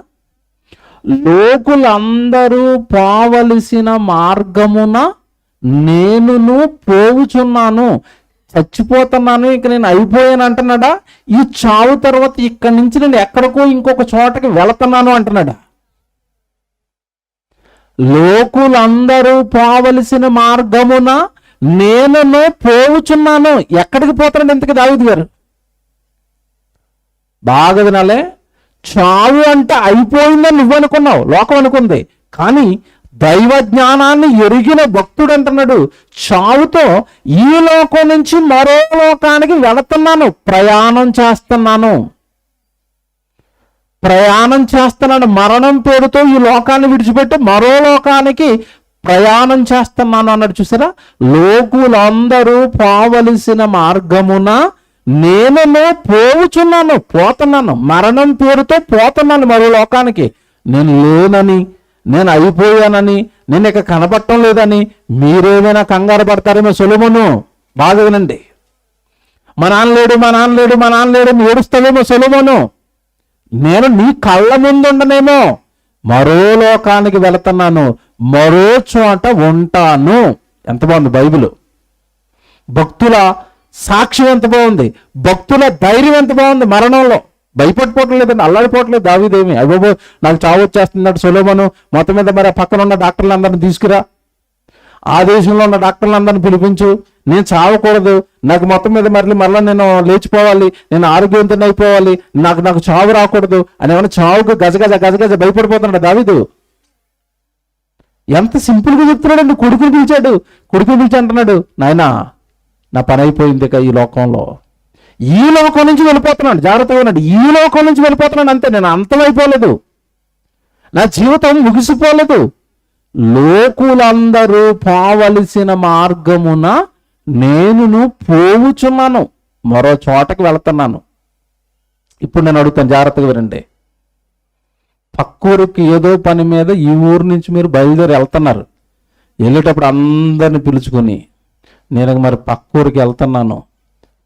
లోకులందరూ పోవలసిన మార్గమున నేనును పోవుచున్నాను. చచ్చిపోతున్నాను, ఇక నేను అయిపోయాను అంటున్నాడా? ఈ చావు తర్వాత ఇక్కడి నుంచి నేను ఎక్కడికో ఇంకొక చోటకి వెళుతున్నాను అంటున్నాడా? లోకులందరూ పోవలసిన మార్గమున నేనును పోవుచున్నాను. ఎక్కడికి పోతున్నాడు ఇంతకి దావీదు గారు? బాగా వినాలే. చావు అంటే అయిపోయిందని నువ్వు అనుకున్నావు, లోకం అనుకుంది. కానీ దైవ జ్ఞానాన్ని ఎరిగిన భక్తుడు అంటున్నాడు, చావుతో ఈ లోకం నుంచి మరో లోకానికి వెళుతున్నాను, ప్రయాణం చేస్తున్నాను. మరణం పేరుతో ఈ లోకాన్ని విడిచిపెట్టి మరో లోకానికి ప్రయాణం చేస్తున్నాను అన్నాడు. చూసారా? లోకులందరూ పోవలసిన మార్గమున నేను పోవుచున్నాను, పోతున్నాను. మరణం పేరుతో పోతున్నాను మరో లోకానికి. నేను లేనని, నేను అయిపోయానని, నేను ఇక కనపడటం లేదని మీరేమైనా కంగారు పడతారేమో. సొలొమోను బాగా వినండి. మా నాన్న లేడు ఏడుస్తావేమో సొలొమోను. నేను నీ కళ్ళ ముందుండనేమో, మరో లోకానికి వెళుతున్నాను, మరో చోట ఉంటాను. ఎంత బాగుంది బైబిల్. భక్తుల సాక్ష్యం ఎంత బాగుంది, భక్తుల ధైర్యం ఎంత బాగుంది. మరణంలో భయపడిపోవటం లేదండి, అల్లాడిపోవట్లేదు దావీదేమి. అయ్యో నాకు చావు వచ్చేస్తున్నాడు సొలొమోను, మొత్తం మీద మరి పక్కన ఉన్న డాక్టర్లందరినీ తీసుకురా, ఆ దేశంలో ఉన్న డాక్టర్లందరినీ పిలిపించు, నేను చావకూడదు, నాకు మొత్తం మీద మరలా నేను లేచిపోవాలి, నేను ఆరోగ్యవంతుని అయిపోవాలి, నాకు చావు రాకూడదు అని ఏమన్నా చావుకు గజగజ భయపడిపోతున్నాడు దావీదు. ఎంత సింపుల్గా చెప్తున్నాడండి. కొడుకుని పిలిచి అంటున్నాడు, నాయనా నా పని అయిపోయింది ఇక ఈ లోకం నుంచి వెళ్ళిపోతున్నాడు. జాగ్రత్తగా ఉన్నాడు. ఈ లోకం నుంచి వెళ్ళిపోతున్నాడు అంతే. నేను అంతమైపోలేదు, నా జీవితం ముగిసిపోలేదు. లోకులందరూ పోవలసిన మార్గమున నేనును పోవుచున్నాను, మరో చోటకి వెళుతున్నాను. ఇప్పుడు నేను అడుగుతాను, జాగ్రత్తగా వినండి. పక్కూరికి ఏదో పని మీద ఈ ఊరు నుంచి మీరు బయలుదేరి వెళ్తున్నారు. వెళ్ళేటప్పుడు అందరిని పిలుచుకొని, నేను మరి పక్కూరికి వెళ్తున్నాను,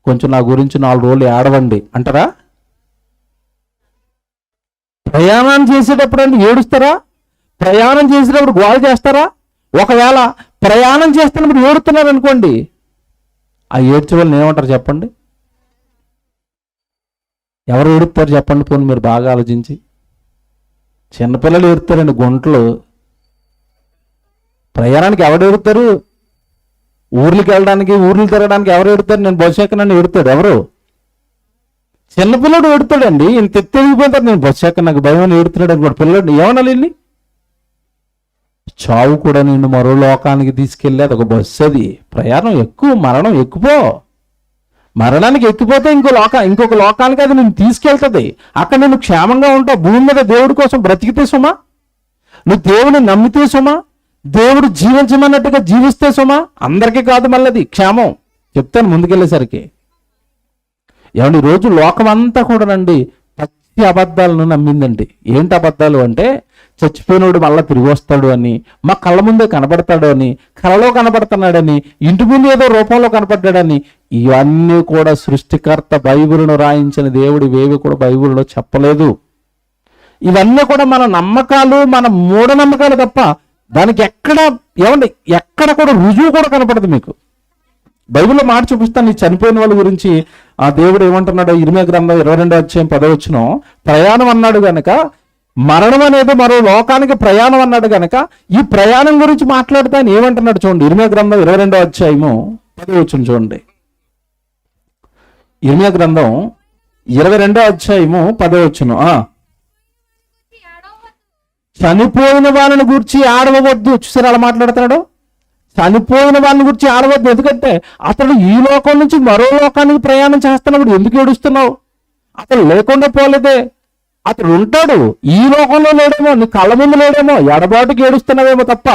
కొంచెం నా గురించి 4 రోజులు ఏడవండి అంటారా? ప్రయాణం చేసేటప్పుడు అంటే ఏడుస్తారా? ప్రయాణం చేసేటప్పుడు గోల చేస్తారా? ఒకవేళ ప్రయాణం చేస్తున్నప్పుడు ఏడుతున్నారు అనుకోండి, ఆ ఏడ్చే వాళ్ళని ఏమంటారు చెప్పండి? ఎవరు ఏడుస్తారు చెప్పండి? పోనీ మీరు బాగా ఆలోచించి. చిన్నపిల్లలు ఏడుతారండి గుంటలు. ప్రయాణానికి ఎవరు ఏడుతారు? ఊర్లకి వెళ్ళడానికి, ఊర్లు తిరగడానికి ఎవరు ఏడుతారు? నేను బస్సు ఎక్కనని ఏడుతాడు ఎవరు? చిన్నపిల్లడు ఏడుతాడండి. ఇంత ఎత్తిపోతారు, నేను బస్సు ఎక్క నాకు భయం అని ఏడుతున్నాడు అనుకోండి. పిల్లడు ఏమనాలి? వెళ్ళి చావు కూడా నిన్ను మరో లోకానికి తీసుకెళ్ళి, అది ఒక బస్సు, అది ప్రయాణం ఎక్కువ, మరణం ఎక్కుపో. మరణానికి ఎక్కిపోతే ఇంకొక లోకానికి అది నేను తీసుకెళ్తుంది. అక్కడ నేను క్షేమంగా ఉంటావు. భూమి మీద దేవుడి కోసం బ్రతికితే సుమా, నువ్వు దేవుని నమ్మితే సుమా, దేవుడు జీవించమన్నట్టుగా జీవిస్తే సుమా, అందరికీ కాదు మళ్ళీ క్షేమం. చెప్తాను ముందుకెళ్ళేసరికి. ఏమండి, రోజు లోకమంతా కూడా నండి పచ్చి అబద్ధాలను నమ్మిందండి. ఏంటి అబద్ధాలు అంటే, చచ్చిపోయినోడు మళ్ళీ తిరిగి వస్తాడు అని, మా కళ్ళ ముందే కనపడతాడు అని, కళలో కనపడుతున్నాడని, ఇంటి ముందు ఏదో రూపంలో కనపడ్డాడని, ఇవన్నీ కూడా సృష్టికర్త బైబిల్ను రాయించిన దేవుడు ఇవేవి కూడా బైబిల్లో చెప్పలేదు. ఇవన్నీ కూడా మన నమ్మకాలు, మన మూఢనమ్మకాలు తప్ప దానికి ఎక్కడ కూడా రుజువు కూడా కనపడదు మీకు. బైబిల్లో మాట చూపిస్తాను. ఈ చనిపోయిన వాళ్ళ గురించి ఆ దేవుడు ఏమంటున్నాడు? ఇర్మియా గ్రంథం 22వ అధ్యాయం 10వ వచనం, ప్రయాణం అన్నాడు గనక, మరణం అనేది మరో లోకానికి ప్రయాణం అన్నాడు గనక, ఈ ప్రయాణం గురించి మాట్లాడుతాను ఏమంటున్నాడు చూడండి. ఇర్మియా గ్రంథం 22వ అధ్యాయము 10వ వచనం చూడండి. ఇర్మియా గ్రంథం 22వ అధ్యాయము 10వ వచనం, చనిపోయిన వాళ్ళని గురించి ఆడవద్దు. చూసారు అలా మాట్లాడుతున్నాడు. చనిపోయిన వాళ్ళని గురించి ఆడవద్దు. ఎందుకంటే అతడు ఈ లోకం నుంచి మరో లోకానికి ప్రయాణం చేస్తున్నప్పుడు ఎందుకు ఏడుస్తున్నావు? అతను లేకుండా పోలేదే, అతడు ఉంటాడు, ఈ లోకంలో లేడేమో, నీ కళ్ళ ముందు లేడేమో, ఎడబాటుకి ఏడుస్తున్నావేమో తప్ప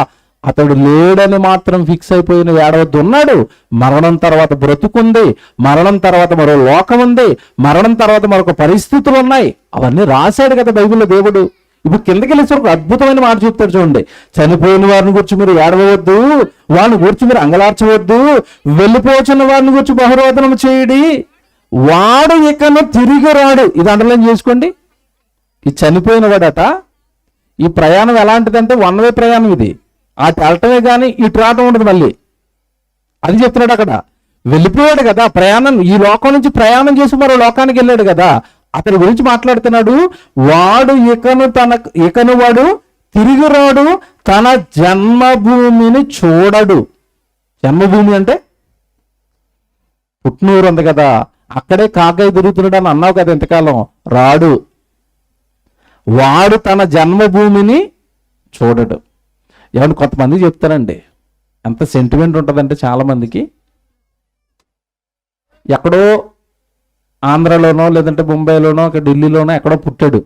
అతడు లేడని మాత్రం ఫిక్స్ అయిపోయిన ఏడవద్దు. ఉన్నాడు. మరణం తర్వాత బ్రతుకుంది, మరణం తర్వాత మరో లోకం ఉంది, మరణం తర్వాత మరొక పరిస్థితులు ఉన్నాయి. అవన్నీ రాశాడు కదా బైబిల్లో దేవుడు. ఇప్పుడు కిందకి వెళ్ళేసి ఒక అద్భుతమైన మాట చెప్తాడు చూడండి. చనిపోయిన వారిని గురించి మీరు ఏడవద్దు, వారిని గురించి మీరు అంగలార్చవద్దు, వెళ్ళిపోతున్న వారిని గురించి బహురోధనం చేయడి, వాడు ఇకను తిరిగి రాడు. ఇది అండర్లైన్ చేసుకోండి. ఈ చనిపోయిన వాడట, ఈ ప్రయాణం ఎలాంటిదంటే వన్ వే ప్రయాణం. ఇది అటు వెళ్ళటమే కానీ ఇటు రావటం ఉండదు. మళ్ళీ అది చెప్తున్నాడు అక్కడ. వెళ్ళిపోయాడు కదా ప్రయాణం, ఈ లోకం నుంచి ప్రయాణం చేసి మరో లోకానికి వెళ్ళాడు కదా, అతని గురించి మాట్లాడుతున్నాడు. వాడు ఇకను వాడు తిరిగి రాడు, తన జన్మభూమిని చూడడు. జన్మభూమి అంటే పుట్టినూరు ఉంది కదా, అక్కడే కాకాయ తిరుగుతున్నాడు అని అన్నావు కదా ఇంతకాలం. రాడు. వాడు తన జన్మభూమిని చూడడు. ఏమన్నా కొంతమంది చెప్తారండి, ఎంత సెంటిమెంట్ ఉంటుందంటే చాలామందికి, ఎక్కడో ఆంధ్రలోనో లేదంటే ముంబైలోనో ఢిల్లీలోనో ఎక్కడో పుట్టాడు,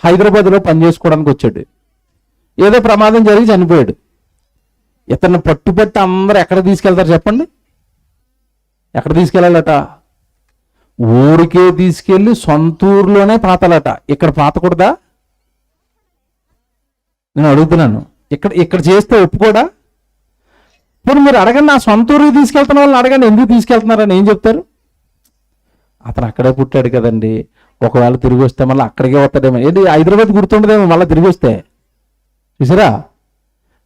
హైదరాబాద్లో పని చేసుకోవడానికి వచ్చాడు, ఏదో ప్రమాదం జరిగి చనిపోయాడు. ఇతన్ని పట్టుబట్టి అందరూ ఎక్కడ తీసుకెళ్తారు చెప్పండి? ఎక్కడ తీసుకెళ్ళాలట? ఊరికే తీసుకెళ్ళి సొంతూరులోనే పాతాలట. ఇక్కడ పాతకూడదా? నేను అడుగుతున్నాను. ఇక్కడ చేస్తే ఒప్పుకోడా? ఇప్పుడు మీరు అడగండి, నా సొంత ఊరికి తీసుకెళ్తున్న వాళ్ళని అడగండి, ఎందుకు తీసుకెళ్తున్నారని ఏం చెప్తారు? అతను అక్కడే పుట్టాడు కదండి, ఒకవేళ తిరిగి వస్తే మళ్ళీ అక్కడికే వస్తాడేమో. ఏంటి హైదరాబాద్ గుర్తుండదేమో మళ్ళీ తిరిగి వస్తే. చూసారా,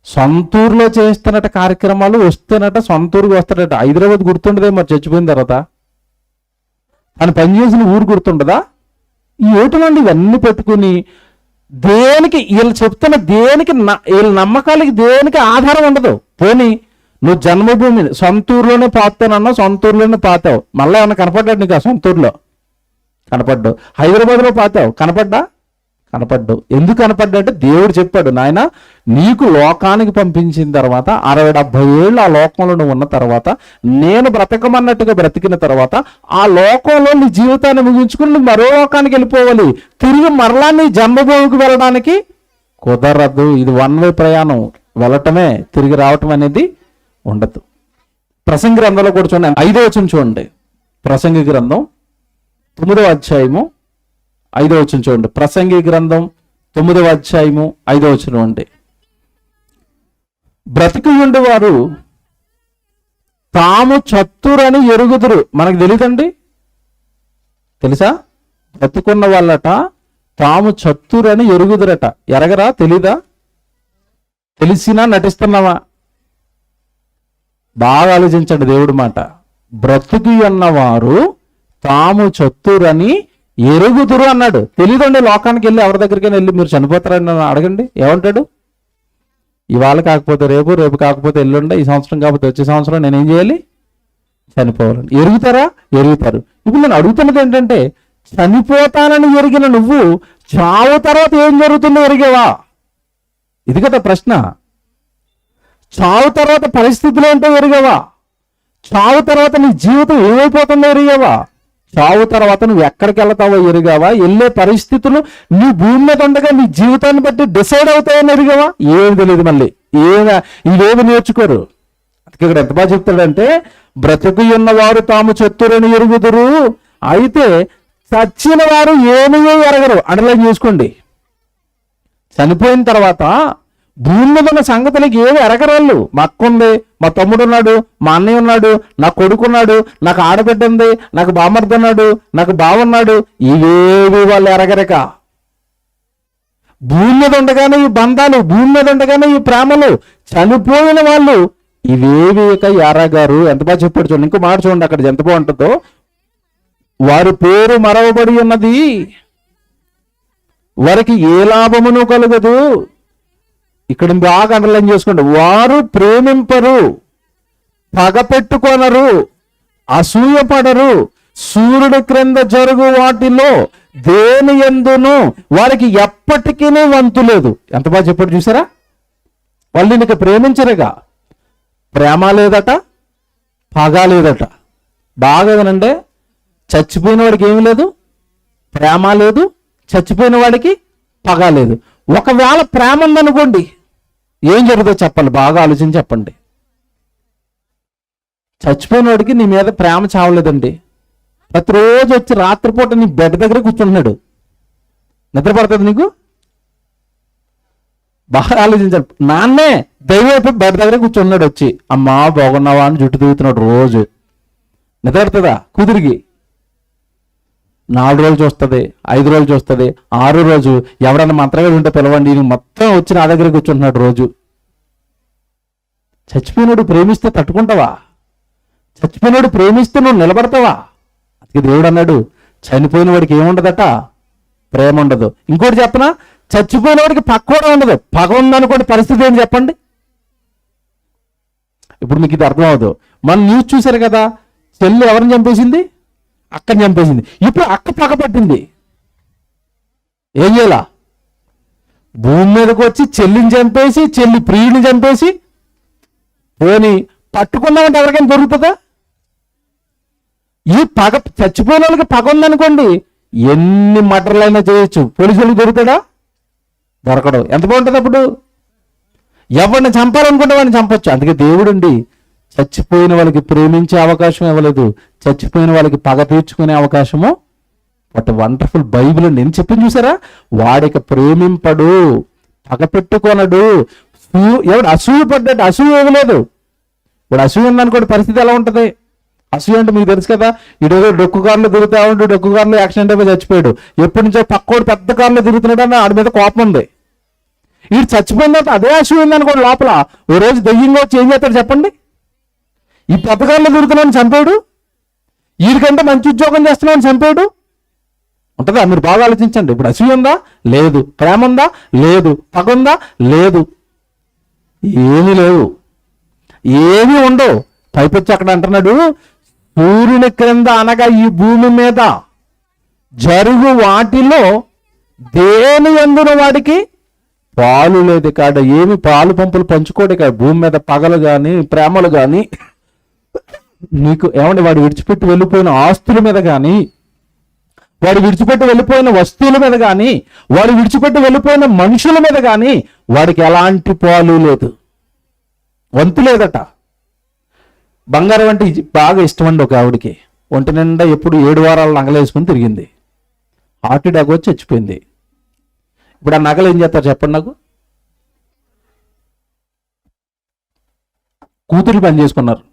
సొంతూరులో చేస్తున్నట్టు కార్యక్రమాలు వస్తేనట సొంతూరుకి వస్తాడట. హైదరాబాద్ గుర్తుండదేమో చచ్చిపోయిన తర్వాత. తను పనిచేసిన ఊరు గుర్తుండదా? ఈ ఏటునండి ఇవన్నీ పెట్టుకుని దేనికి వీళ్ళు చెప్తున్న దేనికి వీళ్ళ నమ్మకాలకి దేనికి ఆధారం ఉండదు. పోనీ నువ్వు జన్మభూమిని సొంతూరులోనే పాతానన్నావు, సొంతూరులోనే పాతావు, మళ్ళీ ఏమన్నా కనపడ్డాడు నీకు? ఆ సొంతూరులో కనపడ్డావు. హైదరాబాద్లో పాతావు, కనపడ్డావు. ఎందుకు కనపడ్డా అంటే దేవుడు చెప్పాడు, నాయన నీకు లోకానికి పంపించిన తర్వాత 60-70 ఏళ్ళు ఆ లోకంలో నువ్వు ఉన్న తర్వాత, నేను బ్రతకమన్నట్టుగా బ్రతికిన తర్వాత ఆ లోకంలో నీ జీవితాన్ని ముగించుకుని నువ్వు మరో లోకానికి వెళ్ళిపోవాలి. తిరిగి మరలా నీ జన్మభూమికి వెళ్ళడానికి కుదరదు. ఇది వన్ వే ప్రయాణం, వెళ్ళటమే, తిరిగి రావటం అనేది ఉండదు. ప్రసంగి గ్రంథంలో కూడా చూడండి, 5వ వచనం చూడండి. ప్రసంగి గ్రంథం 9వ అధ్యాయము 5వ వచనం చూడండి. ప్రసంగి గ్రంథం 9వ అధ్యాయము 5వ వచనం అండి. బ్రతికి ఉండేవారు తాము చతురని ఎరుగుదురు. మనకు తెలియదండి, తెలుసా? బ్రతుకున్న వాళ్ళట తాము చతురని ఎరుగుదురట. ఎరగరా? తెలీదా? తెలిసినా నటిస్తున్నావా? బాగా ఆలోచించండి దేవుడి మాట. బ్రతుకి ఉన్నవారు తాము చతురని ఎరుగుదురు అన్నాడు. తెలీదండి. లోకానికి వెళ్ళి ఎవరి దగ్గరికి వెళ్ళి మీరు చనిపోతారని అడగండి, ఏమంటాడు? ఇవాళ కాకపోతే రేపు, రేపు కాకపోతే ఎల్లుండే, ఈ సంవత్సరం కాకపోతే వచ్చే సంవత్సరం నేనేం చేయాలి? చనిపోవాలని. ఎరుగుతారా? ఎరుగుతారు. ఇప్పుడు నేను అడుగుతున్నది ఏంటంటే, చనిపోతానని ఎరిగిన నువ్వు చావు తర్వాత ఏం జరుగుతుందో ఎరిగేవా? ఇది కదా ప్రశ్న. చావు తర్వాత పరిస్థితులు ఏంటో ఎరిగేవా? చావు తర్వాత నీ జీవితం ఏమైపోతుందో ఎరిగేవా? చావు తర్వాత నువ్వు ఎక్కడికి వెళ్తావో ఎరిగావా? వెళ్ళే పరిస్థితులు నీ భూమి మీద ఉండగా నీ జీవితాన్ని బట్టి డిసైడ్ అవుతాయని ఎరిగావా? ఏమి తెలియదు. మళ్ళీ ఇవేమి నేర్చుకోరు. ఇక్కడ ఎంత బాగా చెప్తాడంటే, బ్రతుకు ఉన్నవారు తాము చతురని ఎరుగుదురు, అయితే చచ్చిన వారు ఏమీ ఎరగరు. అండర్లైన్ చేసుకోండి. చనిపోయిన తర్వాత భూమి మీద ఉన్న సంగతులకి ఏమి ఎరగరాళ్ళు. మా అక్క ఉంది, మా తమ్ముడు ఉన్నాడు, మా అన్నయ్య ఉన్నాడు, నా కొడుకున్నాడు, నాకు ఆడబిడ్డ ఉంది, నాకు బామర్ది ఉన్నాడు, నాకు బావున్నాడు, ఇవేవి వాళ్ళు ఎరగరక. భూమి మీద ఉండగానే ఈ బంధాలు, భూమి మీద ఉండగానే ఈ ప్రేమలు, చనిపోయిన వాళ్ళు ఇవేవి ఇక ఎరగారు. ఎంత బాగా చెప్పాడు చూడండి. ఇంకో మాట చూడండి అక్కడ ఎంత బాగుంటుందో. వారి పేరు మరవబడి ఉన్నది, వారికి ఏ లాభమును కలగదు. ఇక్కడ బాగా అండర్లైన్ చేసుకోండి. వారు ప్రేమింపరు, పగపెట్టుకొనరు, అసూయపడరు, సూర్యుడి క్రింద జరుగు వాటిలో దేని యందును వారికి ఎప్పటికీ వంతు లేదు. ఎంత బాగా చెప్పాడు చూసారా? వాళ్ళు నీకు ప్రేమించరుగా. ప్రేమ లేదట, పగ లేదట. బాగా వినండి, చచ్చిపోయిన వాడికి ఏమి లేదు, ప్రేమ లేదు, చచ్చిపోయిన వాడికి పగ లేదు. ఒకవేళ ప్రేమ ఉందనుకోండి, ఏం జరుగుతుందో చెప్పండి, బాగా ఆలోచించి చెప్పండి. చచ్చిపోయిన వాడికి నీ మీద ప్రేమ చావలేదండి. ప్రతిరోజు వచ్చి రాత్రిపూట నీ బెడ్ దగ్గర కూర్చుంటున్నాడు. నిద్ర పడుతుంది నీకు? బాగా ఆలోచించాలి. నాన్నే దైవం బెడ్ దగ్గర కూర్చున్నాడు, వచ్చి అమ్మా బాగున్నావా అని జుట్టు తిరుగుతున్నాడు రోజు. నిద్ర పడుతుందా కూతురికి? 4 రోజులు చూస్తుంది, 5 రోజులు చూస్తుంది, 6 రోజు ఎవడన్నా మంత్రగాడు ఉంటే పిలవండి, మొత్తం వచ్చి నా దగ్గర కూర్చుంటున్నాడు రోజు. చచ్చిపోయినాడు ప్రేమిస్తే తట్టుకుంటావా? చచ్చిపోయినాడు ప్రేమిస్తే నువ్వు నిలబడతావా? అది దేవుడు అన్నాడు, చనిపోయిన వాడికి ఏముండదట, ప్రేమ ఉండదు. ఇంకోటి చెప్పనా, చచ్చిపోయిన వాడికి పగ కూడా ఉండదు. పగ ఉందనుకోండి, పరిస్థితి ఏంటి చెప్పండి. ఇప్పుడు మీకు ఇది అర్థం అవ్వదు. మనం న్యూస్ చూశారు కదా, చెల్లి ఎవరిని చంపేసింది? అక్కని చంపేసింది. ఇప్పుడు అక్క పగ పట్టింది. ఏం చేయాలా? భూమి మీదకి వచ్చి చెల్లిని చంపేసి, చెల్లి ప్రియుని చంపేసి, పోని పట్టుకున్నామంటే ఎవరికైనా దొరుకుతుందా? ఈ పగ, చచ్చిపోయిన వాళ్ళకి పగ ఉందనుకోండి, ఎన్ని మర్డర్లైనా చేయొచ్చు, పోలీసులకు దొరుకుతాడా? దొరకడం. ఎంత బాగుంటుంది అప్పుడు. ఎవరిని చంపాలనుకుంటే వాడిని చంపొచ్చు. అందుకే దేవుడండి చచ్చిపోయిన వాళ్ళకి ప్రేమించే అవకాశం ఇవ్వలేదు, చచ్చిపోయిన వాళ్ళకి పగ తీర్చుకునే అవకాశము. వాట్ వండర్ఫుల్ బైబిల్ నేను చెప్పింది చూసారా? వాడికి ప్రేమింపడు, పగ పెట్టుకోనడు, ఎవడు అసూయ పడ్డాడు, అసూయ ఇవ్వలేదు. ఇప్పుడు అసూయ ఉందనుకోండి, పరిస్థితి ఎలా ఉంటుంది? అసూయ అంటే మీకు తెలుసు కదా, ఇడేదో డొక్కు కారులో తిరుగుతా ఉండు, డొక్కు కారులో యాక్సిడెంట్ అయిపోయి చచ్చిపోయాడు. ఎప్పటి నుంచో పక్కోడు పెద్ద కారులో తిరుగుతున్నాడు అని ఆడి మీద కోపం ఉంది. వీడు చచ్చిపోయిన తర్వాత అదే అసూయ ఉందనుకోండి, లోపల ఓ రోజు దయ్యంగా వచ్చి ఏం చేస్తాడు చెప్పండి? ఈ పెద్ద కారులో తిరుగుతున్నాను చంపాడు, వీడికంటే మంచి ఉద్యోగం చేస్తున్నాను చంపాడు. ఉంటుందా? మీరు బాగా ఆలోచించండి. ఇప్పుడు అసూయ ఉందా? లేదు. ప్రేమ ఉందా? లేదు. పగ ఉందా? లేదు. ఏమీ లేవు, ఏమీ ఉండవు. పైపొచ్చి అక్కడ అంటున్నాడు, సూర్యుని క్రింద అనగా ఈ భూమి మీద జరుగు వాటిలో దేని యందున వాడికి పాలు లేదు కాడ. ఏమి పాలు పంపులు పంచుకోడు కాదు. భూమి మీద పగలు కానీ ప్రేమలు కానీ, నీకు ఏమంటే వాడు విడిచిపెట్టి వెళ్ళిపోయిన ఆస్తుల మీద కానీ, వాడు విడిచిపెట్టి వెళ్ళిపోయిన వస్తువుల మీద కానీ, వాడు విడిచిపెట్టి వెళ్ళిపోయిన మనుషుల మీద కానీ వాడికి ఎలాంటి పాలు లేదు, వంతు లేదట. బంగారం అంటే బాగా ఇష్టం అండి ఒక ఆవిడికి. ఒంటి నిండా ఎప్పుడు 7 వారాలు నగలేసుకుని తిరిగింది. హార్ట్ అటాక్ వచ్చి చచ్చిపోయింది. ఇప్పుడు ఆ నగలు ఏం చేస్తారు చెప్పండి నాకు? కూతురు పని చేసుకున్నారు.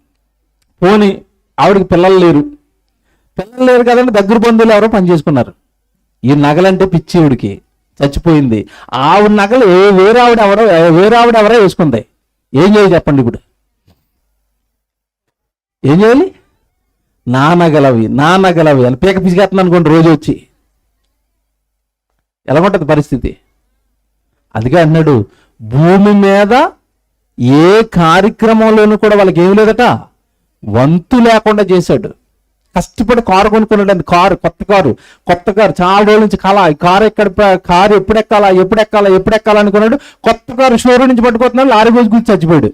పోనీ ఆవిడకి పిల్లలు లేరు కదండి, దగ్గర బంధువులు ఎవరో పని చేసుకున్నారు. ఈ నగలంటే పిచ్చి ఈవిడికి, చచ్చిపోయింది. ఆవిడ నగలు వేరే ఆవిడ ఎవరో వేసుకుంది. ఏం చేయాలి చెప్పండి? ఇప్పుడు ఏం చేయాలి? నా నగలవి అని పీక పిసిగేస్తుంది అనుకోండి రోజు వచ్చి. ఎలా ఉంటుంది పరిస్థితి? అందుకే అన్నాడు, భూమి మీద ఏ కార్యక్రమంలోనూ కూడా వాళ్ళకి ఏమి లేదట, వంతు లేకుండా చేశాడు. కష్టపడి కారు కొనుక్కున్నాడు. కొత్త కారు చాలా రోజుల నుంచి కళ. ఈ కారు ఎప్పుడు ఎక్కాలా అనుకున్నాడు. కొత్త కారు షోరూమ్ నుంచి పట్టుకొస్తున్నాడు, లారీ రోజు గురించి చచ్చిపోయాడు.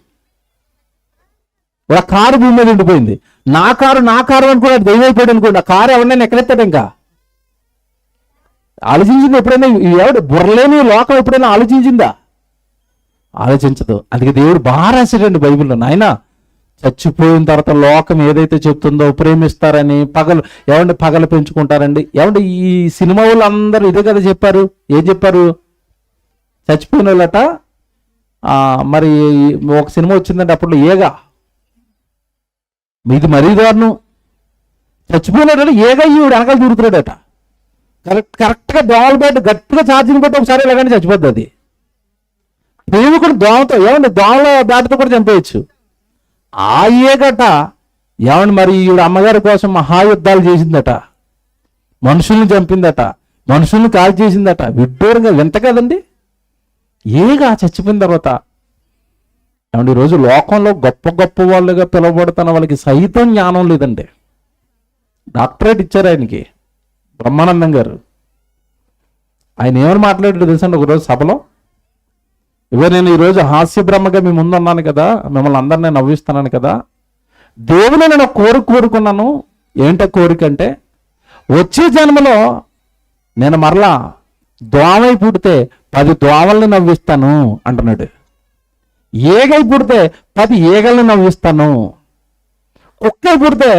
ఒక కారు భూమి మీద ఉండిపోయింది. నా కారు అనుకున్నాడు, దైవం అయిపోయాడు అనుకోండి. ఆ కారు ఎవరినైనా ఎక్కడెత్తాడు? ఇంకా ఆలోచించింది ఎప్పుడైనా? ఎవడు బుర్రలేని లోకం ఎప్పుడైనా ఆలోచించిందా? ఆలోచించదు. అందుకే దేవుడు బాగా రాశాడండి బైబిల్లో. నాయన, చచ్చిపోయిన తర్వాత లోకం ఏదైతే చెప్తుందో ప్రేమిస్తారని, పగలు పెంచుకుంటారండి. ఏమంటే ఈ సినిమా వాళ్ళు అందరూ ఇదే కదా చెప్పారు. ఏం చెప్పారు? చచ్చిపోయిన వాళ్ళట. మరి ఒక సినిమా వచ్చిందంటే అప్పుడు ఏగా, ఇది మరీ దారుణం. చచ్చిపోయినాడట, ఏగా ఈవిడ వెనకాల దూరుతున్నాడట. కరెక్ట్గా దోమలు పెట్టి గట్టిగా ఛార్జింగ్ పెట్టి ఒకసారి ఇలాగంటే చచ్చిపోద్ది అది. ప్రేమికుడు దోమతో, ఏమండి దోమల దాటితో కూడా చంపేయచ్చు. ఆ ఏగట ఏమండి మరి ఈవిడ అమ్మగారి కోసం మహాయుద్ధాలు చేసిందట, మనుషుల్ని చంపిందట, మనుషుల్ని కాల్ చేసిందట. విడ్డూరంగా వింత కదండి. ఏగా చచ్చిపోయిన తర్వాత ఏమండి ఈరోజు లోకంలో గొప్ప వాళ్ళుగా పిలువబడుతున్న వాళ్ళకి సైతం జ్ఞానం లేదండి. డాక్టరేట్ ఇచ్చారు ఆయనకి, బ్రహ్మానందం గారు. ఆయన ఏమని మాట్లాడాడు తెలుసండి ఒకరోజు సభలో? నేను ఈరోజు హాస్య బ్రహ్మగా మీ ముందు అన్నాను కదా, మిమ్మల్ని అందరినీ నవ్విస్తున్నాను కదా, దేవుని నేను కోరుకున్నాను. ఏంటో కోరిక అంటే, వచ్చే జన్మలో నేను మరలా దోమై పుడితే 10 దోమల్ని నవ్విస్తాను అంటున్నాడు. ఏగై పుడితే 10 ఈగల్ని నవ్విస్తాను. కుక్కై పుడితే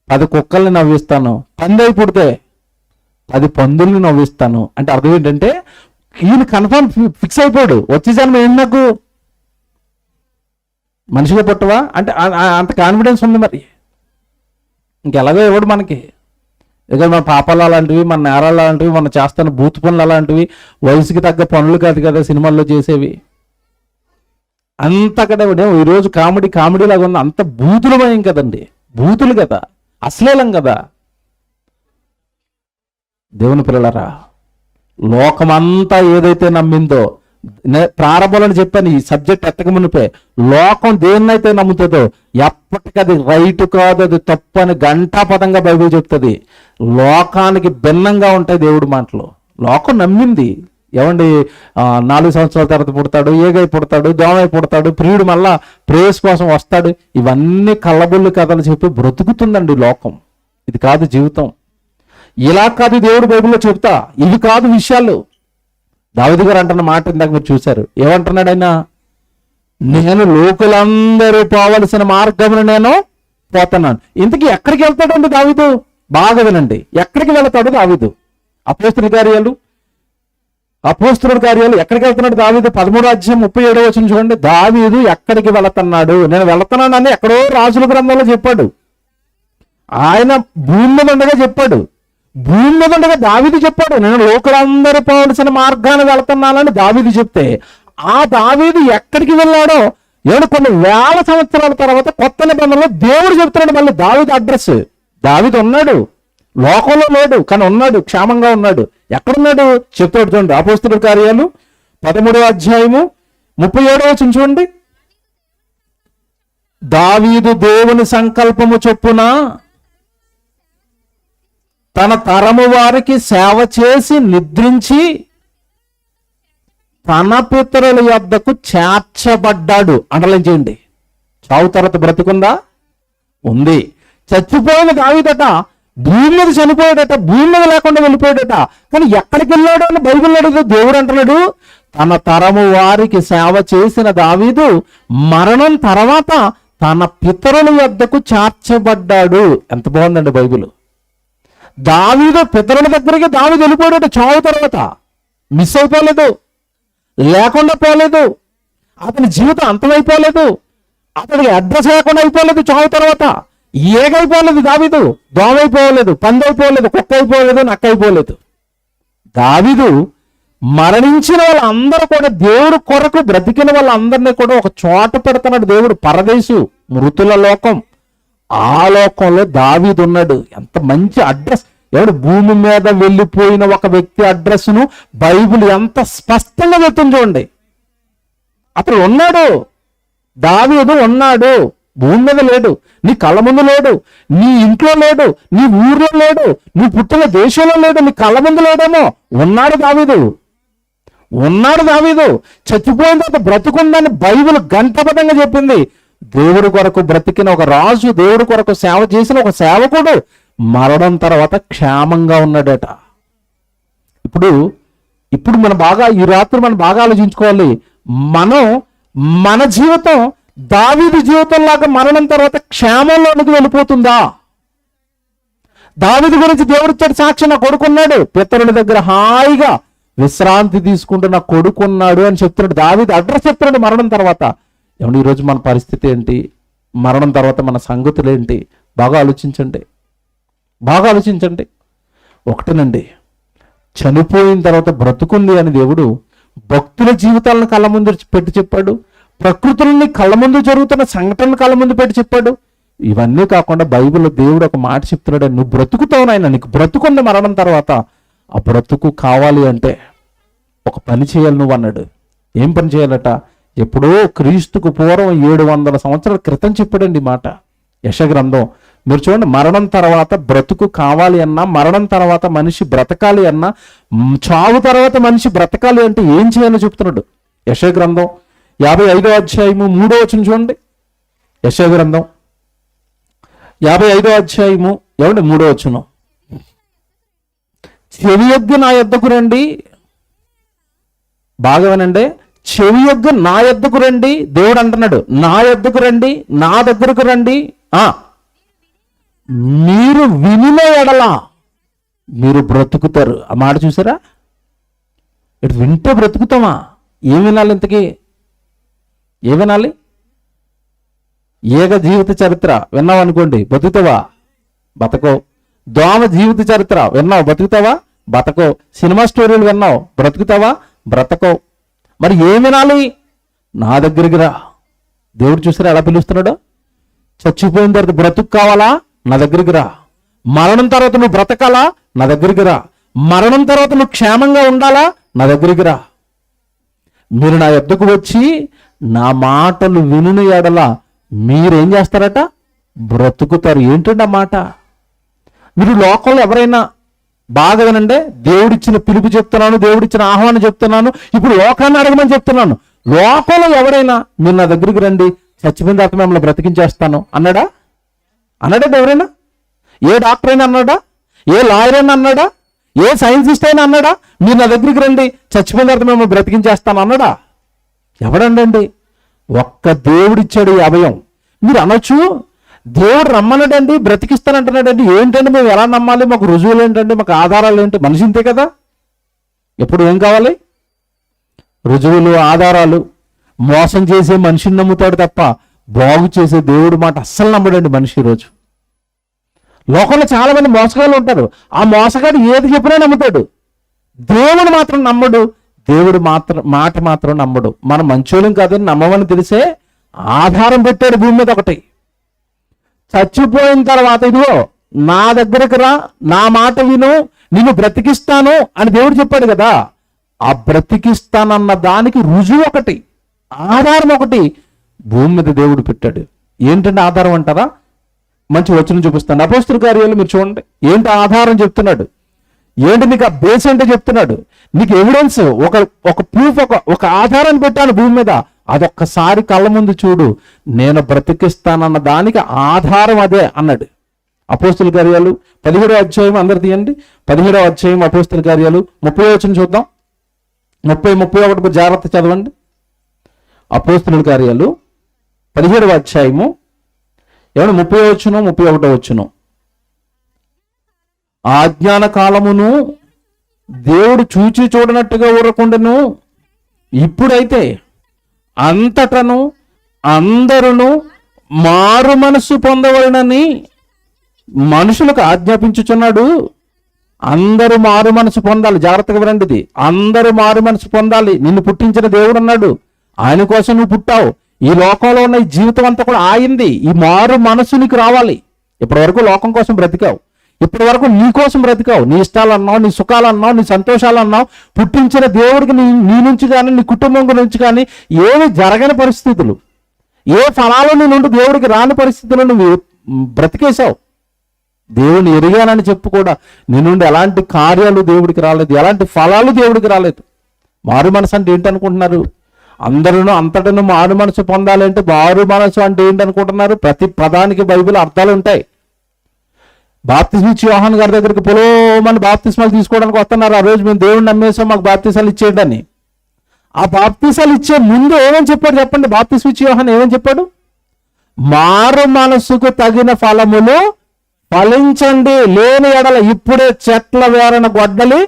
10 కుక్కల్ని నవ్విస్తాను. పందై పుడితే 10 పందుల్ని నవ్విస్తాను. అంటే అర్థం ఏంటంటే ఈయన కన్ఫర్మ్ ఫిక్స్ అయిపోయాడు. వచ్చే జన్మ ఏంటి, నాకు మనిషిగా పుట్టవా అంటే అంత కాన్ఫిడెన్స్ ఉంది. మరి ఇంకెలాగో ఇవ్వడు మనకి. ఇక మన పాపాలు అలాంటివి, మన నేరాలు అలాంటివి, మనం చేస్తున్న బూత్ పనులు అలాంటివి, వయసుకి తగ్గ పనులు కాదు కదా సినిమాల్లో చేసేవి. అంత అక్కడ ఈరోజు కామెడీ లాగా ఉంది. అంత బూతులమయం కదండి, బూతులు కదా, అశ్లీలం కదా. దేవుని పిల్లలారా, లోకమంతా ఏదైతే నమ్మిందో, ప్రారంభంలో చెప్పాను ఈ సబ్జెక్ట్ ఎత్తక మునిపే, లోకం దేన్నైతే నమ్ముతుందో ఎప్పటికది రైట్ కాదు, అది తప్పు అని గంటాపదంగా బైబిల్ చెప్తుంది. లోకానికి భిన్నంగా ఉంటాయి దేవుడి మాటలు. లోకం నమ్మింది ఏమండి, 4 సంవత్సరాల తర్వాత పుడతాడు, ఏగై పుడతాడు, దోమై పుడతాడు, ప్రియుడు మళ్ళా ప్రేయస్ కోసం వస్తాడు, ఇవన్నీ కళ్ళబొల్లి కథలు చెప్పి బ్రతుకుతుందండి లోకం. ఇది కాదు జీవితం. ఇలా కాదు దేవుడు బైబిల్లో చెప్తా, ఇవి కాదు విషయాలు. దావీదు గారు అంటున్న మాట ఇందాక మీరు చూశారు. ఏమంటున్నాడు ఆయన? నేను లోకులందరూ పోవలసిన మార్గమును నేను పోతున్నాను. ఇంతకీ ఎక్కడికి వెళ్తాడండి దావీదు? బాగా వినండి, ఎక్కడికి వెళ్తాడు దావీదు? అపోస్తలుల కార్యాలు ఎక్కడికి వెళ్తున్నాడు దావీదు? 13:37 చూడండి. దావీదు ఎక్కడికి వెళుతున్నాడు? నేను వెళుతున్నానని ఎక్కడో రాజుల గ్రంథంలో చెప్పాడు. ఆయన భూమి మీద ఉండగా చెప్పాడు. భూమి మీద ఉండగా దావీదు చెప్పాడు, నేను లోకులందరూ పోవలసిన మార్గాన్ని వెళుతున్నానని దావీదు చెప్తే, ఆ దావీదు ఎక్కడికి వెళ్ళాడో ఏడు కొన్ని వేల సంవత్సరాల తర్వాత కొత్త నిబంధనలో దేవుడు చెప్తున్నాడు మళ్ళీ దావీదు అడ్రస్. దావీదు ఉన్నాడు, లోకంలో లేడు, కానీ ఉన్నాడు, క్షేమంగా ఉన్నాడు. ఎక్కడున్నాడు చెప్తాడు చూడండి. అపోస్తలుల కార్యాలు 13:37 చూడండి. దావీదు దేవుని సంకల్పము చొప్పున తన తరము వారికి సేవ చేసి నిద్రించి తన పితరుల యొద్దకు చేర్చబడ్డాడు. అండర్లైన్ చేయండి. చావు తర్వాత బ్రతికుందా? ఉంది. చచ్చిపోయిన దావీదట భూమి మీద చనిపోయాడట, భూమి మీద లేకుండా వెళ్ళిపోయాడట. కానీ ఎక్కడికి వెళ్ళాడు అని బైబిల్ అడుగుతుంది. దేవుడు అంటున్నాడు, తన తరము వారికి సేవ చేసిన దావీదు మరణం తర్వాత తన పితరుల యొద్దకు చేర్చబడ్డాడు. ఎంత బాగుందండి బైబిల్. దావీదు పితరుల దగ్గరికి దావీదు వెళ్ళిపోయాడు చావు తర్వాత. మిస్ అయిపోలేదు, లేకుండా పోలేదు, అతని జీవితం అంతమైపోలేదు, అతనికి అడ్రస్ లేకుండా అయిపోలేదు. చావు తర్వాత ఏగైపోలేదు దావీదు, దోమైపోలేదు, పందైపోలేదు, కుక్క అయిపోలేదు, నక్క అయిపోలేదు. దావీదు మరణించిన వాళ్ళందరూ కూడా దేవుడు కొరకు బ్రతికిన వాళ్ళందరినీ కూడా ఒక చోట పెడుతున్నాడు దేవుడు. పరదేశు, మృతుల లోకం. ఆ లోకంలో దావీదు ఉన్నాడు. ఎంత మంచి అడ్రస్. ఎవడు భూమి మీద వెళ్ళిపోయిన ఒక వ్యక్తి అడ్రస్ను బైబిల్ ఎంత స్పష్టంగా చెప్తుంది చూడండి. అతడు ఉన్నాడు, దావీదు ఉన్నాడు. భూమి మీద లేడు, నీ కళ్ళ ముందు లేడు, నీ ఇంట్లో లేడు, నీ ఊర్లో లేడు, నువ్వు పుట్టిన దేశంలో లేడు, నీ కళ్ళ ముందు లేడేమో. ఉన్నాడు దావీదు, ఉన్నాడు దావీదు. చచ్చిపోయిన తర్వాత బ్రతుకుందని బైబిల్ గంటబద్ధంగా చెప్పింది. దేవుడి కొరకు బ్రతికిన ఒక రాజు, దేవుడి కొరకు సేవ చేసిన ఒక సేవకుడు మరణం తర్వాత క్షేమంగా ఉన్నాడట. ఇప్పుడు మనం బాగా ఈ రాత్రి మనం బాగా ఆలోచించుకోవాలి. మన జీవితం దావీదు జీవితం లాగా మరణం తర్వాత క్షేమంలోనికి వెళ్ళిపోతుందా? దావీదు గురించి దేవుడు ఇచ్చాడు సాక్షి. నా కొడుకున్నాడు, పితరుల దగ్గర హాయిగా విశ్రాంతి తీసుకుంటున్న కొడుకున్నాడు అని చెప్తున్నాడు. దావీదు అడ్రస్ చెప్తున్నాడు మరణం తర్వాత. ఏమంటే ఈరోజు మన పరిస్థితి ఏంటి? మరణం తర్వాత మన సంగతులు ఏంటి? బాగా ఆలోచించండి. ఒకటేనండి, చనిపోయిన తర్వాత బ్రతుకుంది అని దేవుడు భక్తుల జీవితాలను కళ్ళ ముందు పెట్టి చెప్పాడు. ప్రకృతులని కళ్ళ ముందు జరుగుతున్న సంఘటనలు కళ్ళ ముందు పెట్టి చెప్పాడు. ఇవన్నీ కాకుండా బైబిల్లో దేవుడు ఒక మాట చెప్తున్నాడు, నువ్వు బ్రతుకుతావు నాయన, నీకు బ్రతుకుంది మరణం తర్వాత. ఆ బ్రతుకు కావాలి అంటే ఒక పని చేయాలి నువ్వు అన్నాడు. ఏం పని చేయాలట? ఎప్పుడో క్రీస్తుకు పూర్వం 700 సంవత్సరాల క్రితం చెప్పాడండి ఈ మాట. యెషయా గ్రంథం మీరు చూడండి. మరణం తర్వాత బ్రతుకు కావాలి అన్నా, మరణం తర్వాత మనిషి బ్రతకాలి అన్నా, చావు తర్వాత మనిషి బ్రతకాలి అంటే ఏం చేయాలో చెప్తున్నాడు. యెషయా గ్రంథం 55:3 చూడండి. యెషయా గ్రంథం 55:3 3. చెవియొగ్గి నా యొద్దకు రండి. బాగా వినండి, చెవియొగ్గి నా యొద్దకు రండి. దేవుడు అంటున్నాడు, నా యొద్దకు రండి, నా దగ్గరకు రండి. మీరు వినిన ఎడల మీరు బ్రతుకుతారు. ఆ మాట చూసారా? ఇటు వింటే బ్రతుకుతామా? ఏం వినాలి ఇంతకీ? ఏం వినాలి? ఏగ జీవిత చరిత్ర విన్నావు అనుకోండి, బతుకుతావా? బతకో. దోమ జీవిత చరిత్ర విన్నావు, బతుకుతావా? బతకో. సినిమా స్టోరీలు విన్నావు, బ్రతుకుతావా? బ్రతకో. మరి ఏం వినాలి? నా దగ్గరికి రా. దేవుడు చూసారా ఎలా పిలుస్తున్నాడు? చచ్చిపోయిన తర్వాత బ్రతుకు కావాలా? నా దగ్గరికి రా. మరణం తర్వాత నువ్వు బ్రతకాలా? నా దగ్గరికి రా. మరణం తర్వాత నువ్వు క్షేమంగా ఉండాలా? నా దగ్గరికి రా. మీరు నా యొద్దకు వచ్చి నా మాటలు వినున ఎడల మీరేం చేస్తారట? బ్రతుకుతారు. ఏంటండి ఆ మాట? మీరు లోకంలో ఎవరైనా బాగా వినండి, దేవుడిచ్చిన పిలుపు చెప్తున్నాను, దేవుడిచ్చిన ఆహ్వానం చెప్తున్నాను, ఇప్పుడు లోకాన్ని అడగమని చెప్తున్నాను. లోకంలో ఎవరైనా మీరు నా దగ్గరికి రండి, చచ్చిపోయిన తర్వాత మిమ్మల్ని బ్రతికించేస్తాను అన్నాడా? అన్నాడా ఎవరైనా? ఏ డాక్టర్ అయినా అన్నాడా? ఏ లాయర్ అయినా అన్నాడా? ఏ సైంటిస్ట్ అయినా అన్నాడా? మీరు నా దగ్గరికి రండి, చచ్చిపోయిన తర్వాత మిమ్మల్ని బ్రతికించేస్తాను అన్నాడా? ఎవడండి? ఒక్క దేవుడిచ్చాడు ఈ అభయం. మీరు అనొచ్చు, దేవుడు రమ్మన్నాడండి, బ్రతికిస్తానంటున్నాడండి. ఏంటండి మేము ఎలా నమ్మాలి? మాకు రుజువులు ఏంటండి? మాకు ఆధారాలు ఏంటి? మనిషి ఇంతే కదా. ఎప్పుడు ఏం కావాలి? రుజువులు, ఆధారాలు. మోసం చేసే మనిషిని నమ్ముతాడు తప్ప బాగు చేసే దేవుడు మాట అస్సలు నమ్మడండి మనిషి. ఈరోజు లోకంలో చాలా మంది మోసగాళ్ళు ఉంటారు. ఆ మోసగాడు ఏది చెప్పినా నమ్ముతాడు, దేవుడు మాత్రం నమ్మడు. దేవుడు మాట మాత్రం నమ్మడు. మనం మంచోళం కాదని నమ్మమని తెలిసే ఆధారం పెట్టాడు భూమి మీద ఒకటి. చచ్చిపోయిన తర్వాత ఇదిగో నా దగ్గరకు రా, నా మాట విను, నిన్ను బ్రతికిస్తాను అని దేవుడు చెప్పాడు కదా. ఆ బ్రతికిస్తానన్న దానికి రుజువు ఒకటి, ఆధారం ఒకటి భూమి మీద దేవుడు పెట్టాడు. ఏంటంటే ఆధారం అంటారా? మంచి వచనం చూపిస్తాను. అపోస్తలుల కార్యాలు మీరు చూడండి. ఏంటి ఆధారం చెప్తున్నాడు? ఏంటి నీకు ఆ బేస్ అంటే చెప్తున్నాడు? నీకు ఎవిడెన్స్, ఒక ప్రూఫ్, ఒక ఆధారం పెట్టాను భూమి మీద. అదొక్కసారి కళ్ళ ముందు చూడు, నేను బ్రతికిస్తానన్న దానికి ఆధారం అదే అన్నాడు. అపోస్తలుల కార్యాలు 17వ అధ్యాయం అందరు తీయండి. 17వ అధ్యాయం అపోస్తలుల కార్యాలు 30వ వచనం చూద్దాం. 30-31 జాగ్రత్త చదవండి. అపోస్తలుల కార్యాలు 17వ అధ్యాయము 30వ వచనం 31వ వచనం. ఆజ్ఞాన కాలమును దేవుడు చూచి చూడనట్టుగా ఊరకుండెను. ఇప్పుడైతే అంతటను అందరును మారు మనస్సు పొందవలనని మనుషులకు ఆజ్ఞాపించుచున్నాడు. అందరూ మారు మనసు పొందాలి. జాగ్రత్తగా వినండి ఇది. అందరూ మారు మనసు పొందాలి. నిన్ను పుట్టించిన దేవుడు అన్నాడు, ఆయన కోసం నువ్వు పుట్టావు. ఈ లోకంలో ఉన్న ఈ జీవితం అంతా కూడా ఆయింది. ఈ మారు మనసు నీకు రావాలి. ఇప్పటి వరకు లోకం కోసం బ్రతికావు, ఇప్పటి వరకు నీ కోసం బ్రతికావు. నీ ఇష్టాలు అన్నావు, నీ సుఖాలు అన్నావు, నీ సంతోషాలు అన్నావు. పుట్టించిన దేవుడికి నీ నుంచి కానీ నీ కుటుంబం గురించి కానీ ఏమి జరగని పరిస్థితులు, ఏ ఫలాలు నీ నుండి దేవుడికి రాని పరిస్థితులు నువ్వు బ్రతికేశావు. దేవుని ఎరిగానని చెప్పు కూడా నీ నుండి ఎలాంటి కార్యాలు దేవుడికి రాలేదు, ఎలాంటి ఫలాలు దేవుడికి రాలేదు. మారు మనసు అంటే ఏంటనుకుంటున్నారు? అందరూ అంతటను మారు మనసు పొందాలంటే మారు మనసు అంటే ఏంటనుకుంటున్నారు? ప్రతి పదానికి బైబిల్ అర్థాలు ఉంటాయి. బాప్తిస్మ ఇచ్చి యోహాన్ గారి దగ్గరికి పొలోమని బాప్తిస్మాలు తీసుకోవడానికి వస్తున్నారు. ఆ రోజు మేము దేవుడిని నమ్మేసాం, మాకు బాప్తిసాలు ఇచ్చేయండి. ఆ బాప్తిసాలు ఇచ్చే ముందు ఏమని చెప్పాడు చెప్పండి? బాప్తిస్మ ఇచ్చి యోహాన్ ఏమని చెప్పాడు? మారు మనసుకు తగిన ఫలములు ఫలించండి, లేని ఎడల ఇప్పుడే చెట్ల వేరన గొడ్డలి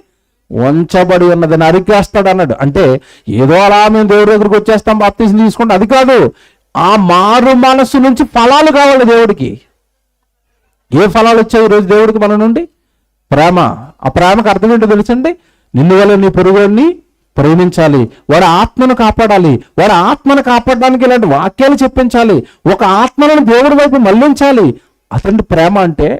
ఉంచబడి ఉన్నది, నరికేస్తాడు అన్నాడు. అంటే ఏదో అలా మేము దేవుడి దగ్గరికి వచ్చేస్తాం, బాప్తిసం తీసుకుంటే అది కాదు. ఆ మారు మనసు నుంచి ఫలాలు కావాలి దేవుడికి. ఏ ఫలాలు వచ్చాయి ఈరోజు దేవుడికి మన నుండి? ప్రేమ. ఆ ప్రేమకు అర్థం ఏంటో తెలుసండి? నిన్ను వల్ల నీ పొరుగుని ప్రేమించాలి, వాడి ఆత్మను కాపాడాలి, వాడి ఆత్మను కాపాడడానికి ఇలాంటి వాక్యాలు చెప్పించాలి, ఒక ఆత్మలను దేవుడి వైపు మళ్లించాలి. అతని ప్రేమ అంటే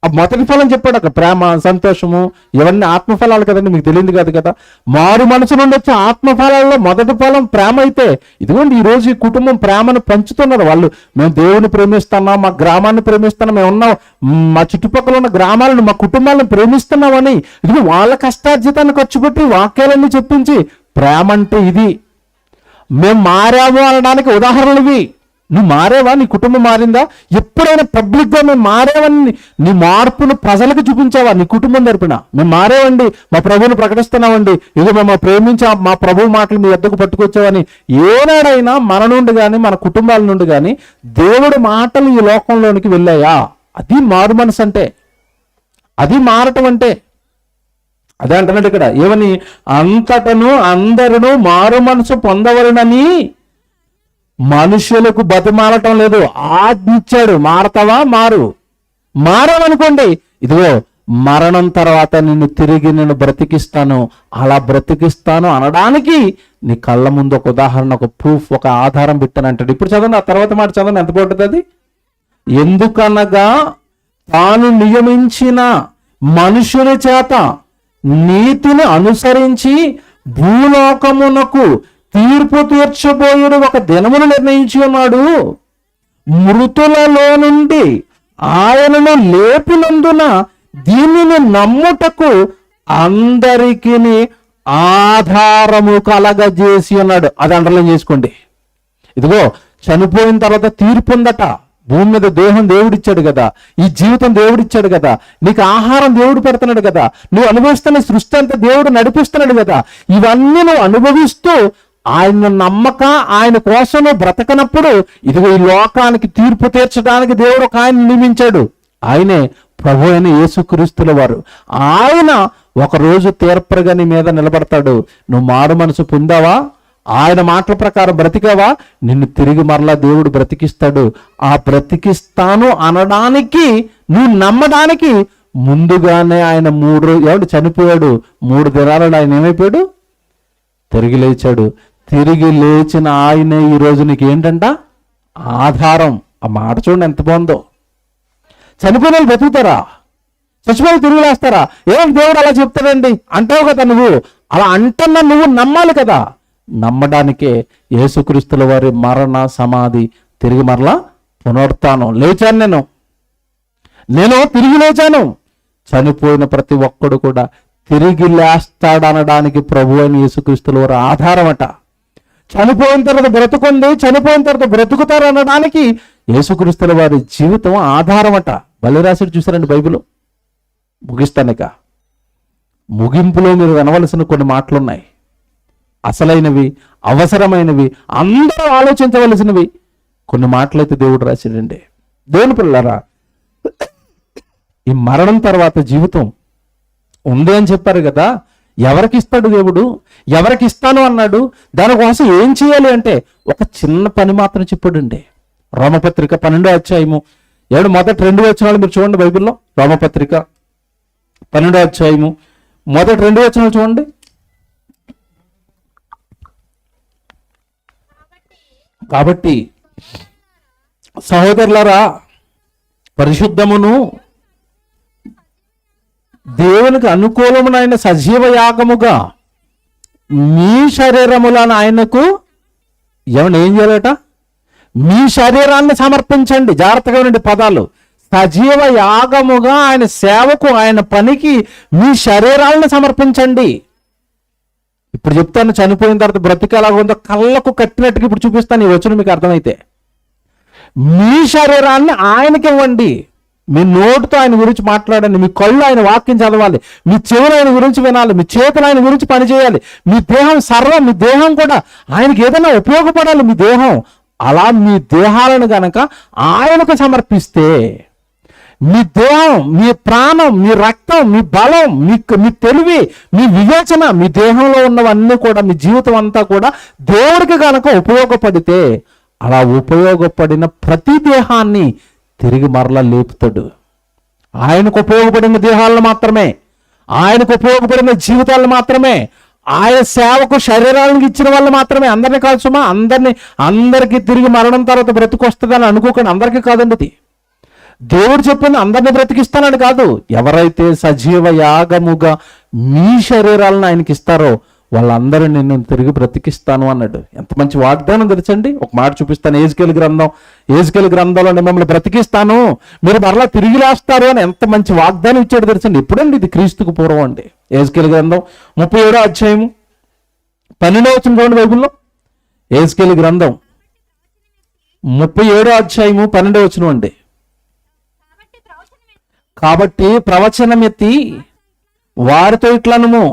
ఆ మొదటి ఫలం చెప్పాడు అక్కడ. ప్రేమ, సంతోషము, ఇవన్నీ ఆత్మఫలాలు కదండి, మీకు తెలియదు కాదు కదా. మారు మనసు నుండి వచ్చే ఆత్మఫలాల్లో మొదటి ఫలం ప్రేమ అయితే, ఇదిగోండి ఈరోజు ఈ కుటుంబం ప్రేమను పంచుతున్నారు. వాళ్ళు మేము దేవుని ప్రేమిస్తున్నాం, మా గ్రామాన్ని ప్రేమిస్తున్నాం, మేము ఉన్నాం, మా చుట్టుపక్కల ఉన్న గ్రామాలను, మా కుటుంబాలను ప్రేమిస్తున్నామని ఇది వాళ్ళ కష్టార్జితాన్ని ఖర్చు పెట్టి వాక్యాలన్నీ చెప్పించి ప్రేమ అంటే ఇది, మేము మారాము అనడానికి ఉదాహరణలు ఇవి. నువ్వు మారేవా? నీ కుటుంబం మారిందా? ఎప్పుడైనా పబ్లిక్గా మేము మారేవని నీ మార్పును ప్రజలకు చూపించావా? నీ కుటుంబం తరపున మేము మారేవండి, మా ప్రభువుని ప్రకటిస్తున్నామండి, ఇక మేము ప్రేమించి మా ప్రభువు మాటలు మీ వద్దకు పట్టుకొచ్చావని ఏనాడైనా మన నుండి కానీ మన కుటుంబాల నుండి కానీ దేవుడి మాటలు ఈ లోకంలోనికి వెళ్ళాయా? అది మారు మనసు అంటే, అది మారటం అంటే. అదే అంటున్నాడు ఇక్కడ, ఏమని? అంతటను అందరూ మారు మనసు పొందవలనని మనుషులకు బతిమాలటం లేదు, ఆజ్ఞించాడు. మారతావా? మారవనుకోండి, ఇదిగో మరణం తర్వాత నిన్ను బ్రతికిస్తాను, అలా బ్రతికిస్తాను అనడానికి నీ కళ్ళ ముందు ఒక ఉదాహరణ, ఒక ప్రూఫ్, ఒక ఆధారం పెట్టానంటాడు. ఇప్పుడు చదవండి, ఆ తర్వాత మాట చదవండి, ఎంత బాగుంటుంది అది. ఎందుకనగా తాను నియమించిన మనుషుని చేత నీతిని అనుసరించి భూలోకమునకు తీర్పు తీర్చబోయుడు ఒక దినమును నిర్ణయించి ఉన్నాడు. మృతులలో నుండి ఆయనను లేపినందున దీనిని నమ్ముటకు అందరికీ ఆధారము కలగజేసి ఉన్నాడు. అది అండర్లైన్ చేసుకోండి. ఇదిగో చనిపోయిన తర్వాత తీర్పు ఉందట. భూమి మీద దేహం దేవుడిచ్చాడు కదా, ఈ జీవితం దేవుడిచ్చాడు కదా, నీకు ఆహారం దేవుడు పెడుతున్నాడు కదా, నువ్వు అనుభవిస్తున్న సృష్టి అంతా దేవుడు నడిపిస్తున్నాడు కదా, ఇవన్నీ నువ్వు అనుభవిస్తూ ఆయన నమ్మక ఆయన కోసం నువ్వు బ్రతకనప్పుడు ఇదిగో ఈ లోకానికి తీర్పు తీర్చడానికి దేవుడు ఒక ఆయన నియమించాడు. ఆయనే ప్రభు అయిన యేసుక్రీస్తుల వారు. ఆయన ఒకరోజు తీర్పరగా నీ మీద నిలబడతాడు. నువ్వు మారు మనసు పొందావా? ఆయన మాటల ప్రకారం బ్రతికావా? నిన్ను తిరిగి మరలా దేవుడు బ్రతికిస్తాడు. ఆ బ్రతికిస్తాను అనడానికి, నువ్వు నమ్మడానికి ముందుగానే ఆయన 3 రోజులు చనిపోయాడు. 3 దినాలలో ఆయన ఏమైపోయాడు? తిరిగి లేచాడు. తిరిగి లేచిన ఆయనే ఈరోజు నీకు ఏంటంట? ఆధారం. ఆ మాట చూడండి ఎంత బాగుందో. చనిపోయిన వాళ్ళు బ్రతుకుతారా? చచ్చిపోయి తిరిగి లేస్తారా? ఏం దేవుడు అలా చెప్తాడండి అంటావు కదా. నువ్వు అలా అంటున్నా, నువ్వు నమ్మాలి కదా. నమ్మడానికే యేసుక్రీస్తుల వారి మరణ సమాధి, తిరిగి మరలా పునరుత్థానం. లేచాను, నేను తిరిగి లేచాను. చనిపోయిన ప్రతి ఒక్కడు కూడా తిరిగి లేస్తాడనడానికి ప్రభు అని యేసుక్రీస్తుల వారి ఆధారం అట. చనిపోయిన తర్వాత బ్రతుకుంది, చనిపోయిన తర్వాత బ్రతుకుతారు అనడానికి యేసుక్రీస్తుల వారి జీవితం ఆధారం అట. బలిరాశుడు చూసారండి బైబిల్. ముగిస్తానిక ముగింపులో మీరు వినవలసిన కొన్ని మాటలు ఉన్నాయి, అసలైనవి, అవసరమైనవి, అందరూ ఆలోచించవలసినవి కొన్ని మాటలైతే దేవుడు రాశాడండి. దేవుని పిల్లలారా, ఈ మరణం తర్వాత జీవితం ఉంది అని చెప్పారు కదా. ఎవరికి ఇస్తాడు దేవుడు? ఎవరికి ఇస్తాను అన్నాడు? దానికోసం ఏం చేయాలి అంటే ఒక చిన్న పని మాత్రం చెప్పాడండి. రోమపత్రిక 12వ అధ్యాయము 7 మొదటి 2 వచనాలు మీరు చూడండి బైబిల్లో. రోమపత్రిక 12వ అధ్యాయము మొదటి 2 వచనాలు చూడండి. కాబట్టి సహోదరులారా, పరిశుద్ధమును దేవునికి అనుకూలమునైన సజీవ యాగముగా మీ శరీరములను ఆయనకు ఏమన్నా ఏం చేయాలట? మీ శరీరాన్ని సమర్పించండి. జాగ్రత్తగా ఉండండి పదాలు. సజీవ యాగముగా ఆయన సేవకు, ఆయన పనికి మీ శరీరాలను సమర్పించండి. ఇప్పుడు చెప్తాను, చనిపోయిన తర్వాత బ్రతికి ఎలాగుందో కళ్ళకు కట్టినట్టుగా ఇప్పుడు చూపిస్తాను. ఈ వచనం మీకు అర్థమైతే, మీ శరీరాన్ని ఆయనకి ఇవ్వండి. మీ నోటితో ఆయన గురించి మాట్లాడండి, మీ కళ్ళు ఆయన వాక్యం చదవాలి, మీ చెవులు ఆయన గురించి వినాలి, మీ చేతులు ఆయన గురించి పనిచేయాలి, మీ దేహం సర్వం, మీ దేహం కూడా ఆయనకి ఏదైనా ఉపయోగపడాలి. మీ దేహం అలా మీ దేహాలను గనక ఆయనకు సమర్పిస్తే, మీ దేహం, మీ ప్రాణం, మీ రక్తం, మీ బలం, మీ తెలివి, మీ వివేచన, మీ దేహంలో ఉన్నవన్నీ కూడా, మీ జీవితం అంతా కూడా దేవుడికి గనక ఉపయోగపడితే, అలా ఉపయోగపడిన ప్రతి దేహాన్ని తిరిగి మరలా లేపుతాడు. ఆయనకు ఉపయోగపడిన దేహాలను మాత్రమే, ఆయనకు ఉపయోగపడిన జీవితాలను మాత్రమే, ఆయన సేవకు శరీరానికి ఇచ్చిన వాళ్ళు మాత్రమే. అందరినీ కాదు సుమా, అందరికీ తిరిగి మరణం తర్వాత బ్రతుకు వస్తుందని అనుకోకండి. అందరికీ కాదండి ఇది. దేవుడు చెప్పింది అందరినీ బ్రతికిస్తానని కాదు. ఎవరైతే సజీవ యాగముగా మీ శరీరాలను ఆయనకి ఇస్తారో వాళ్ళందరూ నిన్ను తిరిగి బ్రతికిస్తాను అన్నాడు. ఎంత మంచి వాగ్దానం తెలుసండి. ఒక మాట చూపిస్తాను. ఏజ్కేలు గ్రంథంలో మిమ్మల్ని బ్రతికిస్తాను, మీరు మరలా తిరిగి లేస్తారు అని ఎంత మంచి వాగ్దానం ఇచ్చాడు తెలుసండి. ఎప్పుడండి ఇది? క్రీస్తుకు పూర్వం అండి. ఏజ్కేలు గ్రంథం 37వ అధ్యాయము 12వ వచనం చూడండి బైబిల్లో. ఏజ్కేలు గ్రంథం 37:12 అండి. కాబట్టి ప్రవచనమెత్తి వారితో ఇట్లనుము,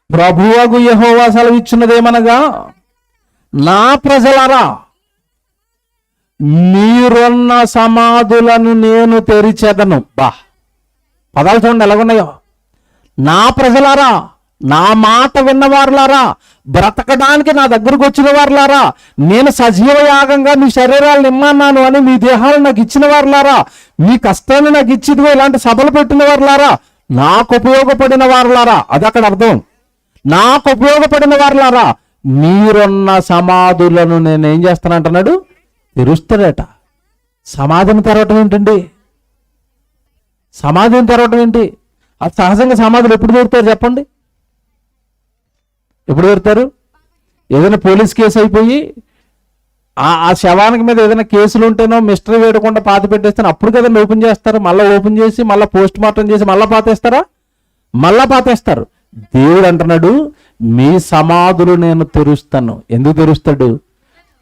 ప్రభువగు యెహోవా సెలవిచ్చినదేమనగా, నా ప్రజలారా, మీరున్న సమాధులను నేను తెరిచెదను. పదాలు చూడండి ఎలాగున్నాయో. నా ప్రజలారా, నా మాట విన్నవారులారా, బ్రతకడానికి నా దగ్గరకు వచ్చిన వారులారా, నేను సజీవ యాగంగా మీ శరీరాలను ఇమ్మన్నాను అని మీ దేహాలు నాకు ఇచ్చిన వారులారా, మీ కష్టాన్ని నాకు ఇచ్చిదిగో ఇలాంటి సభలు పెట్టిన వారులారా, నాకు ఉపయోగపడిన వారులారా, అది అక్కడ అర్థం. నాకు ఉపయోగపడిన వారులారా, మీరున్న సమాధులను నేను ఏం చేస్తానంటున్నాడు, తెరుస్తాడట. సమాధిని తెరవటం ఏంటండి? సమాధిని తెరవటం ఏంటి? అది సహజంగా సమాధులు ఎప్పుడు తెరుతారు చెప్పండి? ఎప్పుడు తెరుతారు? ఏదైనా పోలీస్ కేసు అయిపోయి ఆ శవానికి మీద ఏదైనా కేసులు ఉంటేనో మిస్టరీ వేయకుండా పాతి పెట్టేస్తాను, అప్పుడు కదండి ఓపెన్ చేస్తారు. మళ్ళీ ఓపెన్ చేసి మళ్ళీ పోస్ట్ మార్టం చేసి మళ్ళీ పాతేస్తారా? మళ్ళా పాతేస్తారు. దేవుడు అంటున్నాడు, మీ సమాధులు నేను తెరుస్తాను. ఎందుకు తెరుస్తాడు?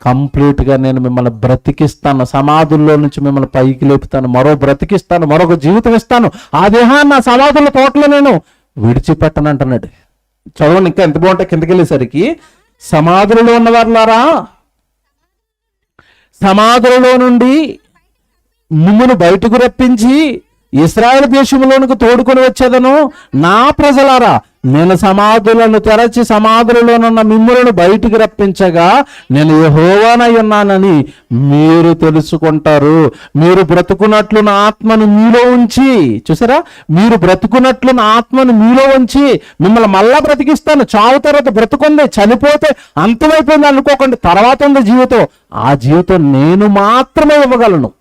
కంప్లీట్గా నేను మిమ్మల్ని బ్రతికిస్తాను, సమాధుల్లో నుంచి మిమ్మల్ని పైకి లేపుతాను, మరో బ్రతికిస్తాను, మరొక జీవితం ఇస్తాను. ఆ దేహాన్ని నా సమాధుల తోటలో నేను విడిచిపెట్టను అంటున్నాడు. చదవండి ఇంకా ఎంత బాగుంటే కిందకి వెళ్ళేసరికి, సమాధులలో ఉన్నవారులారా, సమాధులలో నుండి మిమ్మును బయటకు రప్పించి ఇశ్రాయేలు దేశంలోనికి తోడుకొని వచ్చేదను. నా ప్రజలారా, నేను సమాధులను తెరచి సమాధులలోనున్న మిమ్ములను బయటికి రప్పించగా నేను యెహోవానై ఉన్నానని మీరు తెలుసుకుంటారు. మీరు బ్రతుకున్నట్లు నా ఆత్మను మీలో ఉంచి, చూసారా, మీరు బ్రతుకున్నట్లు నా ఆత్మను మీలో ఉంచి మిమ్మల్ని మళ్ళా బ్రతికిస్తాను. చావు తర్వాత బ్రతుకుంది, చనిపోతే అంతమైపోయింది అనుకోకండి, తర్వాత ఉంది జీవితం. ఆ జీవితం నేను మాత్రమే ఇవ్వగలను,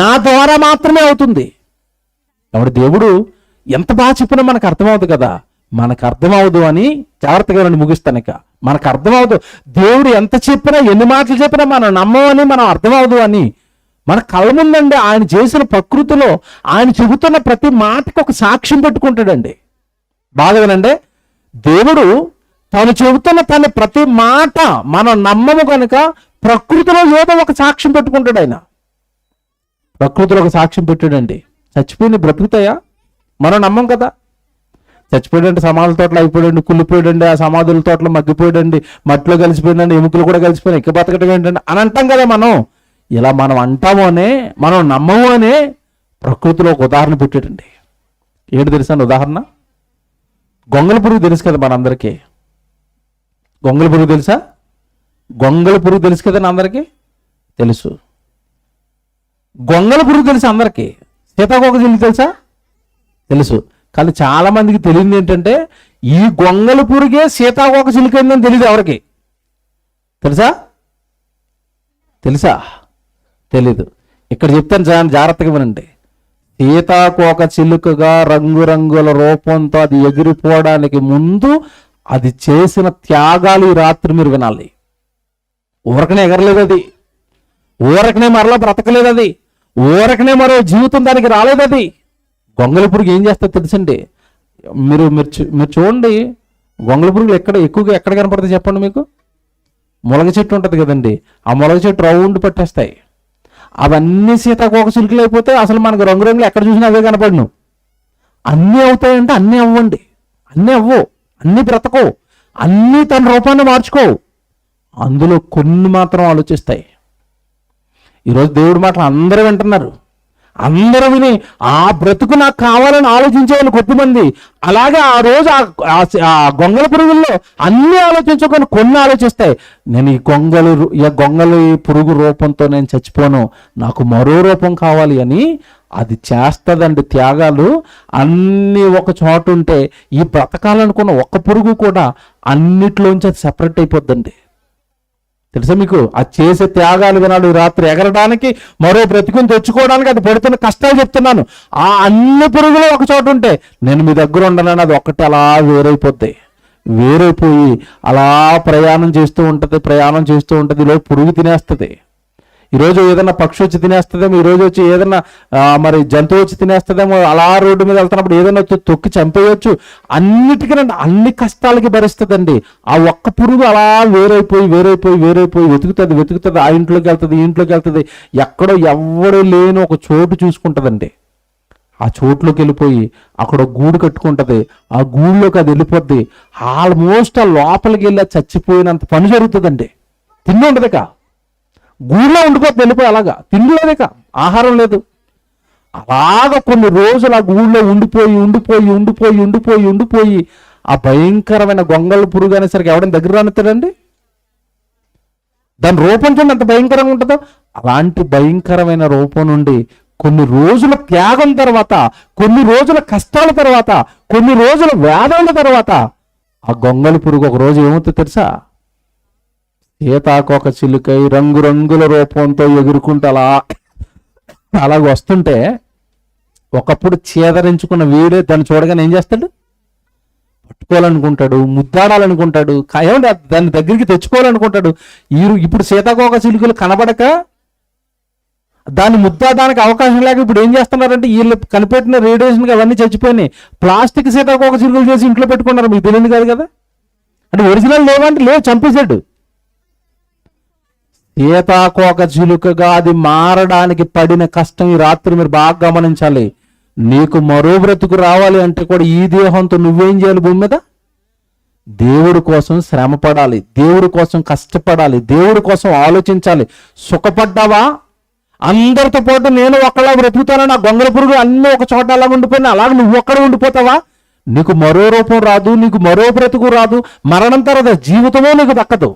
నా ద్వారా మాత్రమే అవుతుంది. కాబట్టి దేవుడు ఎంత బాగా చెప్పినా మనకు అర్థమవుతుంది కదా. మనకు అర్థమవుదు అని జాగ్రత్తగా నేను ముగిస్తాను. ఇక మనకు అర్థమవుదు, దేవుడు ఎంత చెప్పినా ఎన్ని మాటలు చెప్పినా మనం నమ్మమని, మనం అర్థమవుదు అని మన కళ్ళ ముందండి ఆయన చేసిన ప్రకృతిలో ఆయన చెబుతున్న ప్రతి మాటకు ఒక సాక్ష్యం పెట్టుకుంటాడండి. బాగా వినండి, దేవుడు తాను చెబుతున్న తన ప్రతి మాట మనం నమ్మము కనుక ప్రకృతిలో ఏదో ఒక సాక్ష్యం పెట్టుకుంటాడు. ఆయన ప్రకృతిలో ఒక సాక్ష్యం పెట్టాడండి. చచ్చిపోయిన బ్రతుకుతాయా? మనం నమ్మం కదా. చచ్చిపోయాడంటే సమాధుల తోటలో అయిపోయాడండి, కుళ్ళిపోయాడండి, ఆ సమాధుల తోటలో మగ్గిపోయాడండి, మట్టిలో కలిసిపోయాడండి, ఎముకలు కూడా కలిసిపోయినా ఇక్క బతకటం ఏంటండి అని అంటాం కదా మనం. ఇలా మనం అంటాము అనే, మనం నమ్మము అనే ప్రకృతిలో ఒక ఉదాహరణ పెట్టాడండి. ఏంటి తెలుసా ఉదాహరణ? గొంగళ పురుగు తెలుసు కదా మనందరికీ. గొంగళ పురుగు తెలుసా? గొంగళ పురుగు తెలుసు కదండి అందరికీ, తెలుసు. గొంగళ పురుగు తెలుసు అందరికీ. సీతాకోకచిలుక తెలుసా? తెలుసు. కానీ చాలా మందికి తెలియదు ఏంటంటే, ఈ గొంగళ పురుగే సీతాకోకచిలుక ఏందని తెలియదు ఎవరికి. తెలుసా? తెలుసా? తెలీదు. ఇక్కడ చెప్తాను జాగ్రత్తగా వినండి. సీతాకోకచిలుకగా రంగురంగుల రూపంతో అది ఎగిరిపోవడానికి ముందు అది చేసిన త్యాగాలు ఈ రాత్రి మీరు వినాలి. ఊరకనే ఎగరలేదు అది, ఊరకనే మరలా బ్రతకలేదు అది, ఊరకనే మరో జీవితం దానికి రాలేదు అది. గొంగళ పురుగు ఏం చేస్తుందో తెలుసండి? మీరు మీరు చూడండి, గొంగళ పురుగులు ఎక్కువగా ఎక్కడ కనపడుతుంది చెప్పండి మీకు? ములగ చెట్టు ఉంటుంది కదండి, ఆ ములగ చెట్టు రౌండ్ పట్టేస్తాయి. అవన్నీ సీతాకోకచిలుకలు అయిపోతే అసలు మనకు రంగురంగులు ఎక్కడ చూసినా అవే కనపడను. అన్నీ అవుతాయంటే అన్నీ అవ్వండి, అన్నీ అవ్వవు, అన్నీ బ్రతకవు, అన్నీ తన రూపాన్ని మార్చుకోవు. అందులో కొన్ని మాత్రం ఆలోచిస్తాయి. ఈరోజు దేవుడి మాటలు అందరూ వింటున్నారు, అందరూ విని ఆ బ్రతుకు నాకు కావాలని ఆలోచించేవాళ్ళు కొద్దిమంది. అలాగే ఆ రోజు ఆ గొంగళ పురుగుల్లో అన్ని ఆలోచించుకొని కొన్ని ఆలోచిస్తాయి. నేను ఈ గొంగళి పురుగు రూపంతో నేను చచ్చిపోను, నాకు మరో రూపం కావాలి అని అది చేస్తుందండి. త్యాగాలు అన్నీ ఒక చోట ఉంటే ఈ బ్రతకాలనుకున్న ఒక్క పురుగు కూడా అన్నిట్లోంచి అది సెపరేట్ అయిపోద్దండి. తెలుసా మీకు? అది చేసే త్యాగాలు వినాడు. రాత్రి ఎగరడానికి, మరో బ్రతుకుని తెచ్చుకోవడానికి అది పడుతున్న కష్టాలు చెప్తున్నాను. ఆ అన్ని పురుగులు ఒక చోట ఉంటే నేను మీ దగ్గర ఉండనని అది ఒక్కటి అలా వేరైపోతాయి. వేరైపోయి అలా ప్రయాణం చేస్తూ ఉంటుంది, ప్రయాణం చేస్తూ ఉంటుంది. ఇలా పురుగు తినేస్తుంది. ఈరోజు ఏదైనా పక్షి వచ్చి తినేస్తుందేమో, ఈరోజు వచ్చి ఏదైనా మరి జంతువు వచ్చి తినేస్తుందేమో, అలా రోడ్డు మీద వెళ్తున్నప్పుడు ఏదైనా తొక్కి చంపేయచ్చు. అన్నిటికీ అన్ని కష్టాలకి భరిస్తుందండి. ఆ ఒక్క పురుగు అలా వేరైపోయి వెతుకుతుంది. ఆ ఇంట్లోకి వెళ్తుంది, ఈ ఇంట్లోకి వెళ్తుంది, ఎక్కడో ఎవడో లేని ఒక చోటు చూసుకుంటుందండి. ఆ చోట్లోకి వెళ్ళిపోయి అక్కడ గూడు కట్టుకుంటుంది. ఆ గూడులోకి అది వెళ్ళిపోద్ది. ఆల్మోస్ట్ ఆ లోపలికి వెళ్ళి చచ్చిపోయినంత పని జరుగుతుందండి. తిండి ఉండదుక, గూడులో ఉండిపోద్ది, వెళ్ళిపోయి అలాగా. తిండి లేదుక, ఆహారం లేదు. అలాగా కొన్ని రోజులు ఆ గూడులో ఉండిపోయి ఆ భయంకరమైన గొంగళ పురుగు అనేసరికి ఎవడైనా దగ్గర రానిస్తాడండి? దాని రూపం చూడండి ఎంత భయంకరంగా ఉంటుందో. అలాంటి భయంకరమైన రూపం నుండి కొన్ని రోజుల త్యాగం తర్వాత, కొన్ని రోజుల కష్టాల తర్వాత, కొన్ని రోజుల వేదనల తర్వాత ఆ గొంగళి పురుగు ఒక రోజు ఏమవుతుందో తెలుసా? సీతాకోక చిలుకై రంగురంగుల రూపంతో ఎగురుకుంటూ అలాగ వస్తుంటే ఒకప్పుడు చేదరించుకున్న వీడే దాన్ని చూడగానే ఏం చేస్తాడు? పట్టుకోవాలనుకుంటాడు, ముద్దాడాలనుకుంటాడు, ఏమంటే దాన్ని దగ్గరికి తెచ్చుకోవాలనుకుంటాడు. ఇప్పుడు సీతాకోక చిలుకలు కనబడక దాన్ని ముద్దాడానికి అవకాశం లేక ఇప్పుడు ఏం చేస్తున్నారంటే వీళ్ళు కనిపెట్టిన రేడియేషన్కి అవన్నీ చచ్చిపోయినాయి. ప్లాస్టిక్ సీతాకోక చిలుకలు చేసి ఇంట్లో పెట్టుకున్నారు. మీకు తెలియదు కాదు కదా. అంటే ఒరిజినల్ లేవంటే లేవు, చంపేశాడు. సీతాకోక చిలుకగా అది మారడానికి పడిన కష్టం ఈ రాత్రి మీరు బాగా గమనించాలి. నీకు మరో బ్రతుకు రావాలి అంటే కూడా ఈ దేహంతో నువ్వేం చేయాలి? భూమి మీద దేవుడి కోసం శ్రమ పడాలి, దేవుడి కోసం కష్టపడాలి, దేవుడి కోసం ఆలోచించాలి. సుఖపడ్డావా? అందరితో పాటు నేను ఒక్కలా బ్రతుకుతానని ఆ గొంగళ పురుగు అన్నీ ఒక చోట అలా ఉండిపోయినా అలాగే నువ్వు ఒక్కడ ఉండిపోతావా? నీకు మరో రూపం రాదు, నీకు మరో బ్రతుకు రాదు. మరణం తర్వాత జీవితమో నీకు దక్కదు.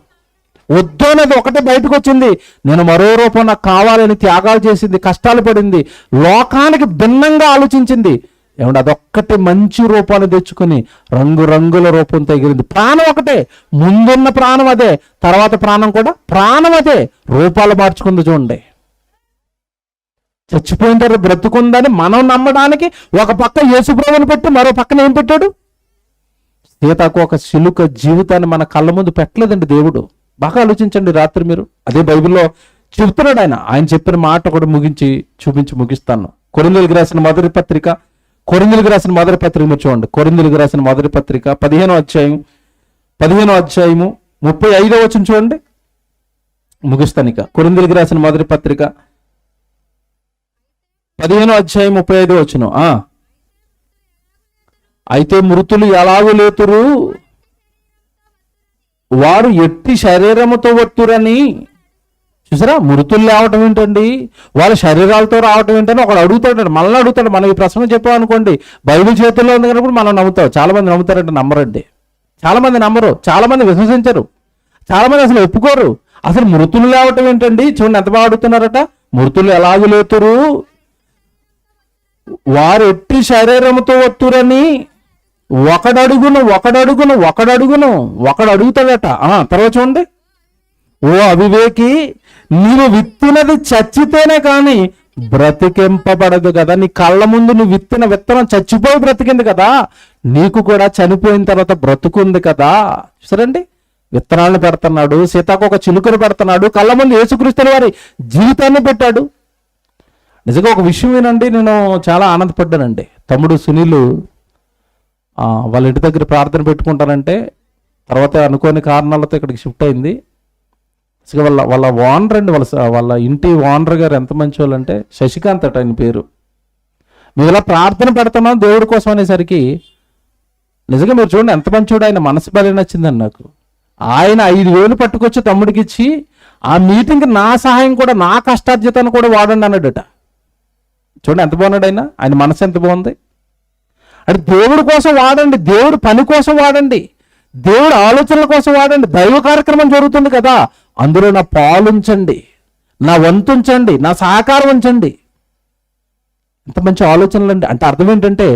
వద్దు అనేది ఒకటే బయటకు వచ్చింది. నేను మరో రూపం నాకు కావాలని త్యాగాలు చేసింది, కష్టాలు పడింది, లోకానికి భిన్నంగా ఆలోచించింది. ఏమంటే అదొక్కటి మంచి రూపాన్ని తెచ్చుకుని రంగురంగుల రూపంతో ఎగిరింది. ప్రాణం ఒకటే, ముందున్న ప్రాణం అదే, తర్వాత ప్రాణం కూడా ప్రాణం అదే, రూపాలు మార్చుకుంది. చూడండి, చచ్చిపోయిన తర్వాత బ్రతుకుందని మనం నమ్మడానికి ఒక పక్క యేసుప్రభుని పెట్టి మరో పక్కన ఏం పెట్టాడు? సీతాకోక చిలుక జీవితాన్ని మన కళ్ళ ముందు పెట్టలేదండి దేవుడు. బాగా ఆలోచించండి రాత్రి మీరు. అదే బైబిల్లో చెబుతున్నాడు ఆయన చెప్పిన మాట కూడా ముగిస్తాను. కొరింథీయులకు రాసిన మొదటి పత్రిక మీరు చూడండి. కొరింథీయులకు రాసిన మొదటి పత్రిక 15వ అధ్యాయము 35వ వచనం చూడండి. ముగిస్తాను ఇక. కొరింథీయులకు రాసిన మొదటి పత్రిక 15వ అధ్యాయం 35వ వచనం. అయితే మృతులు ఎలాగూ లేతురు, వారు ఎట్టి శరీరముతో వత్తురని. చూసారా, మృతులు లేవటం ఏంటండి? వాళ్ళ శరీరాలతో రావటం ఏంటని ఒకడు అడుగుతాడు, మళ్ళీ అడుగుతాడు. మనం ఈ ప్రశ్న చెప్పామనుకోండి, బైబిల్ చేతుల్లో ఉంది కనుక మనం నమ్ముతాం. చాలా మంది నమ్ముతారంటే నమ్మరండి. చాలా మంది నమ్మరు, చాలా మంది విశ్వసించరు, చాలా మంది అసలు ఒప్పుకోరు. అసలు మృతులు లేవటం ఏంటండి? చూడండి ఎంత బాగా అడుగుతున్నారట. మృతులు ఎలాగూ లేతురు, వారు ఎట్టి శరీరముతో వత్తురని ఒకడు అడుగుతాడట. తర్వాత చూడండి, ఓ అవివేకి, నీవు విత్తినది చచ్చితేనే కానీ బ్రతికింపబడదు కదా. నీ కళ్ళ ముందు నువ్వు విత్తిన విత్తనం చచ్చిపోయి బ్రతికింది కదా, నీకు కూడా చనిపోయిన తర్వాత బ్రతుకుంది కదా. చూసారండి, విత్తనాలను పెడుతున్నాడు, సీతాకోక చిలుకను పెడుతున్నాడు, కళ్ళ ముందు యేసుక్రీస్తు వారి జీవితాన్ని పెట్టాడు. నిజంగా ఒక విషయం వినండి, నేను చాలా ఆనందపడ్డానండి. తమ్ముడు సునీల్ వాళ్ళ ఇంటి దగ్గర ప్రార్థన పెట్టుకుంటానంటే తర్వాత అనుకోని కారణాలతో ఇక్కడికి షిఫ్ట్ అయింది. వాళ్ళ ఓనర్ అండి, వాళ్ళ ఇంటి ఓనర్ గారు ఎంత మంచి వాళ్ళు అంటే శశికాంత్ అట ఆయన పేరు. మేము ఇలా ప్రార్థన పెడుతున్నాం దేవుడి కోసం అనేసరికి నిజంగా మీరు చూడండి ఎంత మంచోడు. ఆయన మనసు బలి నచ్చిందండి నాకు. ఆయన 5,000 పట్టుకొచ్చి తమ్ముడికి ఇచ్చి ఆ మీటింగ్కి నా సహాయం కూడా, నా కష్టార్జితాన్ని కూడా వాడండి అన్నాడట. చూడండి ఎంత బాగున్నాడు ఆయన మనసు ఎంత బాగుంది. అంటే దేవుడి కోసం వాడండి, దేవుడి పని కోసం వాడండి, దేవుడి ఆలోచనల కోసం వాడండి. దైవ కార్యక్రమం జరుగుతుంది కదా, అందులో నా పాలుంచండి, నా వంతుంచండి, నా సహకారం ఉంచండి. ఎంత మంచి ఆలోచనలు అండి. అంటే అర్థం ఏంటంటే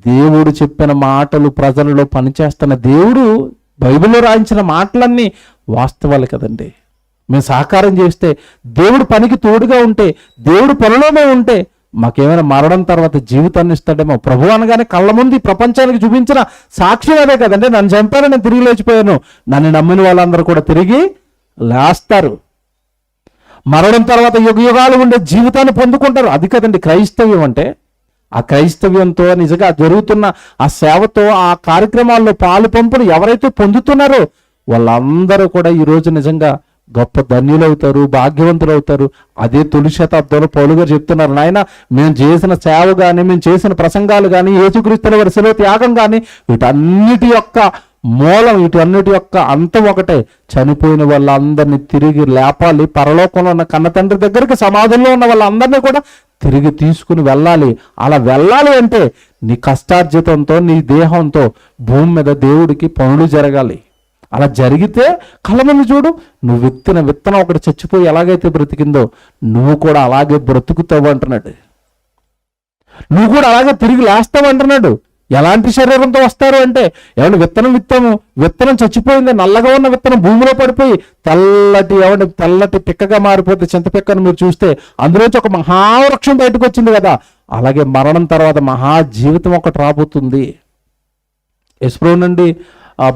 దేవుడు చెప్పిన మాటలు ప్రజలలో పనిచేస్తున్న, దేవుడు బైబిల్లో రాయించిన మాటలన్నీ వాస్తవాలు కదండి. మేము సహకారం చేస్తే, దేవుడు పనికి తోడుగా ఉంటే, దేవుడు పనిలోనే ఉంటే మాకేమైనా మరణం తర్వాత జీవితాన్ని ఇస్తాడేమో. ప్రభు అనగానే కళ్ళ ముందు ప్రపంచానికి చూపించిన సాక్ష్యం అదే కదండి. నన్ను చంపాను, నేను తిరిగి లేచిపోయాను, నన్ను నమ్మిన వాళ్ళందరూ కూడా తిరిగి లేస్తారు. మరణం తర్వాత యుగ యుగాలు ఉండే జీవితాన్ని పొందుకుంటారు. అది కదండి క్రైస్తవ్యం అంటే. ఆ క్రైస్తవ్యంతో నిజంగా జరుగుతున్న ఆ సేవతో ఆ కార్యక్రమాల్లో పాలు పంపులు ఎవరైతే పొందుతున్నారో వాళ్ళందరూ కూడా ఈరోజు నిజంగా గొప్ప ధన్యులు అవుతారు, భాగ్యవంతులు అవుతారు. అదే తొలి శతాబ్దంలో పౌలు గారు చెప్తున్నారు, నాయన మేము చేసిన సేవ కానీ, మేము చేసిన ప్రసంగాలు కానీ, యేసుక్రీస్తుల వారి శిలువ త్యాగం కానీ, వీటన్నిటి యొక్క మూలం, వీటన్నిటి యొక్క అంతం ఒకటే, చనిపోయిన వాళ్ళందరినీ తిరిగి లేపాలి, పరలోకంలో ఉన్న కన్న తండ్రి దగ్గరికి, సమాధుల్లో ఉన్న వాళ్ళందరినీ కూడా తిరిగి తీసుకుని వెళ్ళాలి. అలా వెళ్ళాలి అంటే నీ కష్టార్జితంతో, నీ దేహంతో భూమి మీద దేవుడికి పనులు జరగాలి. అలా జరిగితే కళ్ళ ముందు చూడు, నువ్వు విత్తిన విత్తనం ఒకటి చచ్చిపోయి ఎలాగైతే బ్రతికిందో నువ్వు కూడా అలాగే బ్రతుకుతావు అంటున్నాడు. నువ్వు కూడా అలాగే తిరిగి లేస్తావు అంటున్నాడు. ఎలాంటి శరీరంతో వస్తారు అంటే, ఏమంటే విత్తనం చచ్చిపోయింది, నల్లగా ఉన్న విత్తనం భూమిలో పడిపోయి తెల్లటి పిక్కగా మారిపోతే, చింతపిక్కను మీరు చూస్తే అందులోంచి ఒక మహావృక్షం బయటకు వచ్చింది కదా, అలాగే మరణం తర్వాత మహా జీవితం ఒకటి రాబోతుంది. యశ్ప్రభు నుండి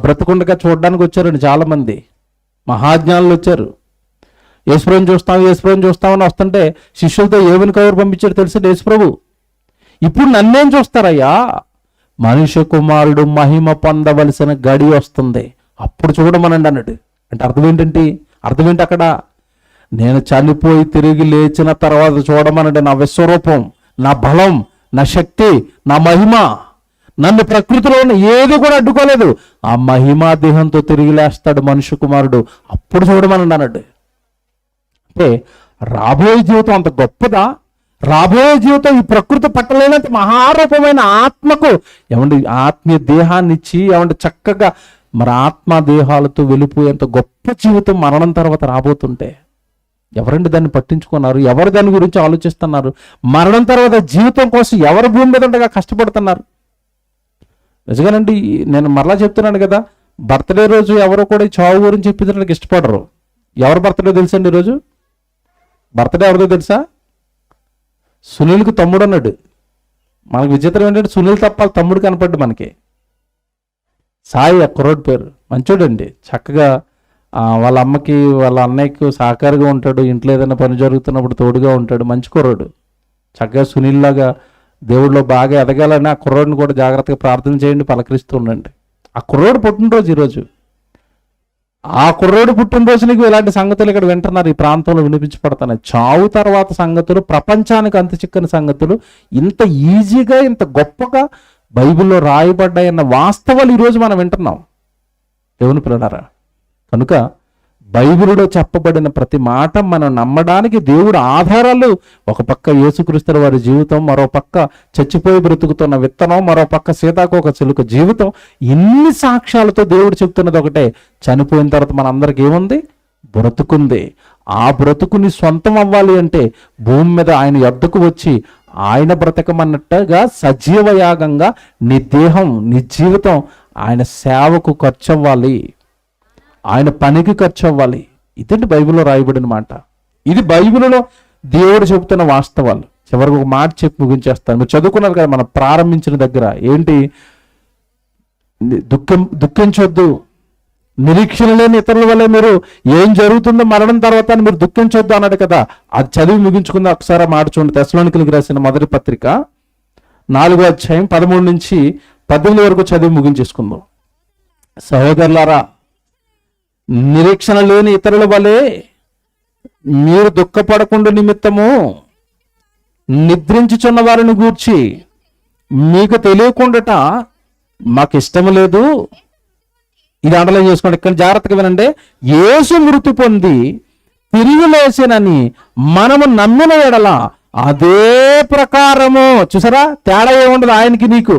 బ్రతకుండగా చూడడానికి వచ్చారండి చాలామంది మహాజ్ఞానులు వచ్చారు. యేసుప్రభుని చూస్తామని వస్తుంటే శిష్యులతో ఏమని కబురు పంపించారు తెలుసా యేసుప్రభు? ఇప్పుడు నన్నేం చూస్తారయ్యా, మనుష్య కుమారుడు మహిమ పొందవలసిన గడి వస్తుంది, అప్పుడు చూడమనండి అన్నాడు. అంటే అర్థం ఏంటి అక్కడ? నేను చనిపోయి తిరిగి లేచిన తర్వాత చూడమనండి. నా విశ్వరూపం, నా బలం, నా శక్తి, నా మహిమ, నన్ను ప్రకృతిలో ఏది కూడా అడ్డుకోలేదు. ఆ మహిమా దేహంతో తిరిగి లేస్తాడు మనుష్య కుమారుడు, అప్పుడు చూడమనండి అన్నాడు. అంటే రాబోయే జీవితం అంత గొప్పదా? రాబోయే జీవితం ఈ ప్రకృతి పట్టలేనంత మహారూపమైన ఆత్మకు ఏమండి ఆత్మీయ దేహాన్ని ఇచ్చి ఏమంటే చక్కగా మరి ఆత్మ దేహాలతో వెళ్ళిపోయేంత గొప్ప జీవితం మరణం తర్వాత రాబోతుంటే ఎవరండి దాన్ని పట్టించుకున్నారు? ఎవరు దాని గురించి ఆలోచిస్తున్నారు? మరణం తర్వాత జీవితం కోసం ఎవరు భూమి మీద ఉండగా కష్టపడుతున్నారు? నిజంగానండి, నేను మరలా చెప్తున్నాను కదా, బర్త్డే రోజు ఎవరో కూడా చావు గురించి చెప్పించడానికి ఇష్టపడరు. ఎవరు బర్త్డే తెలుసండి ఈరోజు? బర్త్డే ఎవరిదో తెలుసా? సునీల్కి తమ్ముడు అన్నాడు. మనకు విచిత్రం ఏంటంటే సునీల్ తప్ప తమ్ముడు కనపడ్డు మనకి. సాయి ఆ కుర్రోడి పేరు, మంచోడండి, చక్కగా వాళ్ళ అమ్మకి వాళ్ళ అన్నయ్యకి సహకారంగా ఉంటాడు, ఇంట్లో ఏదైనా పని జరుగుతున్నప్పుడు తోడుగా ఉంటాడు, మంచి కుర్రోడు. చక్కగా సునీల్ లాగా దేవుడిలో బాగా ఎదగాలని ఆ కుర్రోడిని కూడా జాగ్రత్తగా ప్రార్థన చేయండి, పలకరిస్తూ ఉండండి. ఆ కుర్రోడు పుట్టినరోజు ఈరోజు. ఆ కుర్రోడు పుట్టినరోజునికి ఇలాంటి సంగతులు ఇక్కడ వింటున్నారు, ఈ ప్రాంతంలో వినిపించబడుతున్నాయి. చావు తర్వాత సంగతులు, ప్రపంచానికి అంత చిక్కని సంగతులు ఇంత ఈజీగా ఇంత గొప్పగా బైబిల్లో రాయబడ్డాయన్న వాస్తవాలు ఈరోజు మనం వింటున్నాం దేవుని పిల్లలారా. కనుక బైబిలులో చెప్పబడిన ప్రతి మాట మనం నమ్మడానికి దేవుడు ఆధారాలు, ఒక పక్క యేసుక్రీస్తు వారి జీవితం, మరో పక్క చచ్చిపోయి బ్రతుకుతున్న విత్తనం, మరో పక్క సీతాకోక చిలుక జీవితం, ఇన్ని సాక్ష్యాలతో దేవుడు చెప్తున్నది ఒకటే, చనిపోయిన తర్వాత మనందరికి ఏముంది? బ్రతుకుంది. ఆ బ్రతుకుని సొంతం అవ్వాలి అంటే భూమి మీద ఆయన యొద్దకు వచ్చి ఆయన బ్రతకమన్నట్టుగా సజీవ యాగంగా నీ దేహం, నీ జీవితం ఆయన సేవకు ఖర్చు అవ్వాలి, ఆయన పనికి ఖర్చు అవ్వాలి. ఇదండి బైబిల్లో రాయబడిన మాట. ఇది బైబిల్లో దేవుడు చెబుతున్న వాస్తవాలు. చివరికి ఒక మాట చెప్పి ముగించేస్తాను. మీరు చదువుకున్నారు కదా మనం ప్రారంభించిన దగ్గర, ఏంటి? దుఃఖించొద్దు, నిరీక్షణ లేని ఇతరుల వల్ల మీరు ఏం జరుగుతుందో మరణం తర్వాత మీరు దుఃఖించొద్దు అన్నాడు కదా. అది చదివి ముగించుకుందాం ఒకసారి. మాట చూడండి, తెస్సలోనికీయులకు రాసిన మొదటి పత్రిక 4వ అధ్యాయం 13 నుంచి 18 వరకు చదివి ముగించేసుకుందాం. సహోదరులారా, నిరీక్షణ లేని ఇతరుల వలె మీరు దుఃఖపడకుండా నిమిత్తము నిద్రించుచున్న వారిని గూర్చి మీకు తెలియకుండాట మాకు ఇష్టం లేదు. ఇది అండర్లైన్ చేసుకోండి, ఇక్కడ జాగ్రత్తగా వినండి. యేసు మృతి పొంది తిరిగి లేచినని మనము నమ్మిన ఎడల అదే ప్రకారము, చూసారా తేడా ఏముండదు ఆయనకి నీకు,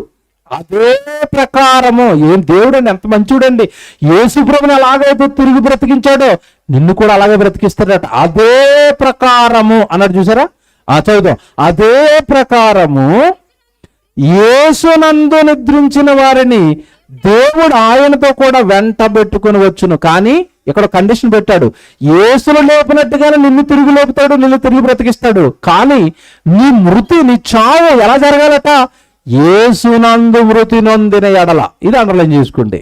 అదే ప్రకారము. ఏం దేవుడు అండి, ఎంత మంచివాడండి. యేసు ప్రభుని అలాగైతే తిరిగి బ్రతికించాడో నిన్ను కూడా అలాగే బ్రతికిస్తాడట. అదే ప్రకారము అన్నాడు, చూసారా? చదువుదాం. అదే ప్రకారము యేసునందు నిద్రించిన వారిని దేవుడు ఆయనతో కూడా వెంట పెట్టుకుని వచ్చును. కానీ ఇక్కడ కండిషన్ పెట్టాడు, యేసును లేపినట్టుగానే నిన్ను తిరిగి లేపుతాడు, నిన్ను తిరిగి బ్రతికిస్తాడు. కానీ నీ మృతి, నీ చావు ఎలా జరగాలట? యేసునందు మృతి నొందిన ఎడల. ఇది అండర్లైన్ చేసుకోండి.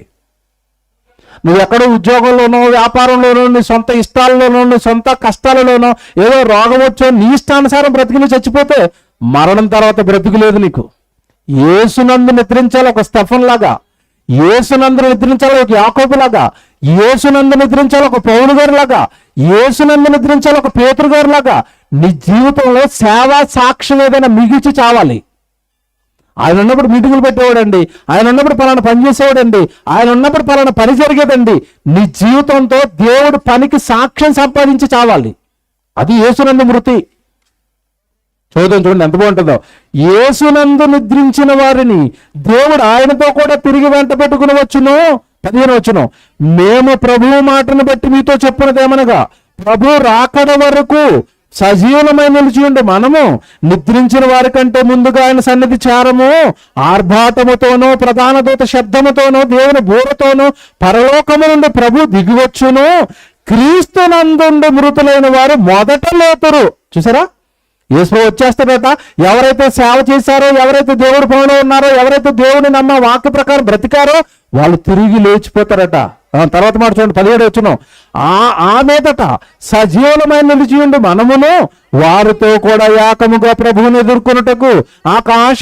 నువ్వు ఎక్కడో ఉద్యోగంలోనో, వ్యాపారంలోనో, నీ సొంత ఇష్టాలలోనో, నీ సొంత కష్టాలలోనో ఏదో రోగం వచ్చో నీ ఇష్టానుసారం బ్రతికి నువ్వు చచ్చిపోతే మరణం తర్వాత బ్రతుకు లేదు నీకు. యేసునందు నిద్రించాలి ఒక స్టెఫన్ లాగా, యేసునందు నిద్రించాలి ఒక యాకోబు లాగా, యేసునందు నిద్రించాలి ఒక పౌలు గారి లాగా, యేసునందు నిద్రించాలి ఒక పేతురు గారి లాగా. నీ జీవితంలో సేవా సాక్ష్యం ఏదైనా మిగిల్చి చావాలి. ఆయన ఉన్నప్పుడు మీటింగులు పెట్టేవాడండి, ఆయన ఉన్నప్పుడు పలానా పని చేసేవాడండి, ఆయన ఉన్నప్పుడు పలానా పని జరిగేదండి. నీ జీవితంతో దేవుడు పనికి సాక్ష్యం సంపాదించి చావాలి. అది యేసునందు మృతి. చూడండి ఎంత బాగుంటుందో. యేసునందు నిద్రించిన వారిని దేవుడు ఆయనతో కూడా తిరిగి వెంట పెట్టుకుని వచ్చును. 15 వచ్చును, మేము ప్రభువు మాటను బట్టి మీతో చెప్పున్నదేమనగా ప్రభు రాకడ వరకు సజీవులమై నిలిచి ఉండే మనము నిద్రించిన వారి కంటే ముందుగా ఆయన సన్నిధి చేరము. ఆర్భాటముతోనో, ప్రధాన దూత శబ్దముతోనో, దేవుని బూరతోనో పరలోకము నుండి ప్రభు దిగివచ్చును. క్రీస్తునందుండి మృతులైన వారు మొదట లేతురు. చూసారా, యేసు వచ్చేస్తాడట. ఎవరైతే సేవ చేశారో, ఎవరైతే దేవుడి పనిలో ఉన్నారో, ఎవరైతే దేవుని నమ్మ వాక్య ప్రకారం బ్రతికారో వాళ్ళు తిరిగి లేచిపోతారట. తర్వాత మాట చూడండి, 17 వచ్చును, ఆ మీదట సజీవులమైన నిలిచి ఉండి మనమును వారితో కూడా ఏకముగా ప్రభువుని ఎదుర్కొనుటకు ఆకాశ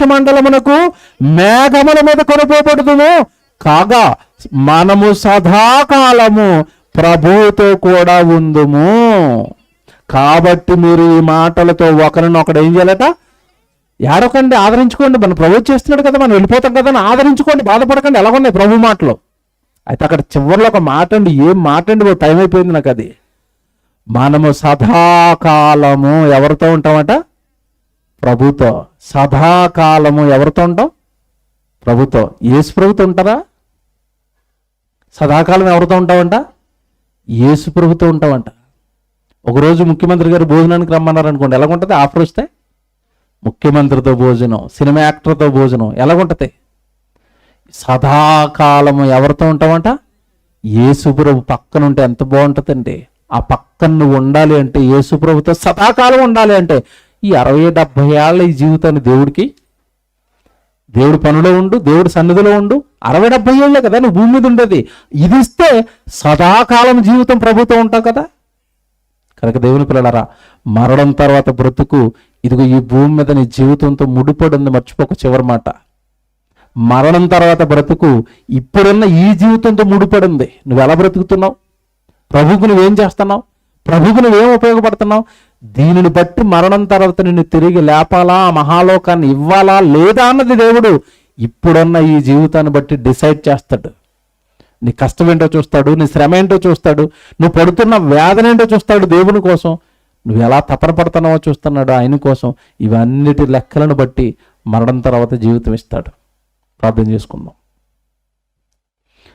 మండలమునకు మేఘముల మీద కొనుపోబడుదుము. కాగా మనము సదాకాలము ప్రభువుతో కూడా ఉందుము. కాబట్టి మీరు ఈ మాటలతో ఒకరినొకడు ఏం చేయాలట? ఏడకండి, ఆదరించుకోండి. మనం ప్రభు చేస్తున్నాడు కదా, మనం వెళ్ళిపోతాం కదా అని ఆదరించుకోండి, బాధపడకండి. ఎలాగున్నాయి ప్రభు మాటలు. అయితే అక్కడ చివరిలో ఒక మాట అండి, ఏం మాట అండి, టైం అయిపోయింది నాకు అది. మనము సదాకాలము ఎవరితో ఉంటామట? ప్రభుతో. సదాకాలము ఎవరితో ఉంటాం? ప్రభుతో. యేసు ప్రభుతో ఉంటారా? సదాకాలం ఎవరితో ఉంటామంట? యేసు ప్రభుతో ఉంటామంట. ఒకరోజు ముఖ్యమంత్రి గారు భోజనానికి రమ్మన్నారు అనుకోండి, ఎలాగుంటుంది? ఆఫర్ వస్తే ముఖ్యమంత్రితో భోజనం, సినిమా యాక్టర్తో భోజనం ఎలాగుంటుంది? సదాకాలము ఎవరితో ఉంటామంట? యేసుప్రభు పక్కన ఉంటే ఎంత బాగుంటుందండి. ఆ పక్కన నువ్వు ఉండాలి అంటే, యేసుప్రభుతో సదాకాలం ఉండాలి అంటే ఈ 60-70 ఏళ్ళ ఈ జీవితాన్ని దేవుడి పనిలో ఉండు, దేవుడి సన్నిధిలో ఉండు. 60-70 ఏళ్ళే కదా నువ్వు భూమి మీద ఉండేది. ఇది ఇస్తే సదాకాలం జీవితం ప్రభుతో ఉంటావు కదా. కనుక దేవుని పిల్లలారా, మరణం తర్వాత బ్రతుకు ఇదిగో ఈ భూమి మీద నీ జీవితంతో ముడిపడి ఉంది. మర్చిపోక చివరి మాట, మరణం తర్వాత బ్రతుకు ఇప్పుడున్న ఈ జీవితంతో ముడిపడి ఉంది. నువ్వు ఎలా బ్రతుకుతున్నావు? ప్రభువుకు నువ్వేం చేస్తున్నావు? ప్రభువుకు నువ్వేం ఉపయోగపడుతున్నావు? దీనిని బట్టి మరణం తర్వాత నిన్ను తిరిగి లేపాలా, మహాలోకాన్ని ఇవ్వాలా లేదా అన్నది దేవుడు ఇప్పుడున్న ఈ జీవితాన్ని బట్టి డిసైడ్ చేస్తాడు. నీ కష్టం ఏంటో చూస్తాడు, నీ శ్రమ ఏంటో చూస్తాడు, నువ్వు పడుతున్న వేదన ఏంటో చూస్తాడు. దేవుని కోసం నువ్వు ఎలా తపనపడుతున్నావో చూస్తున్నాడు ఆయన కోసం. ఇవన్నిటి లెక్కలను బట్టి మరణం తర్వాత జీవితం ఇస్తాడు. ప్రార్థన చేసుకుందాం.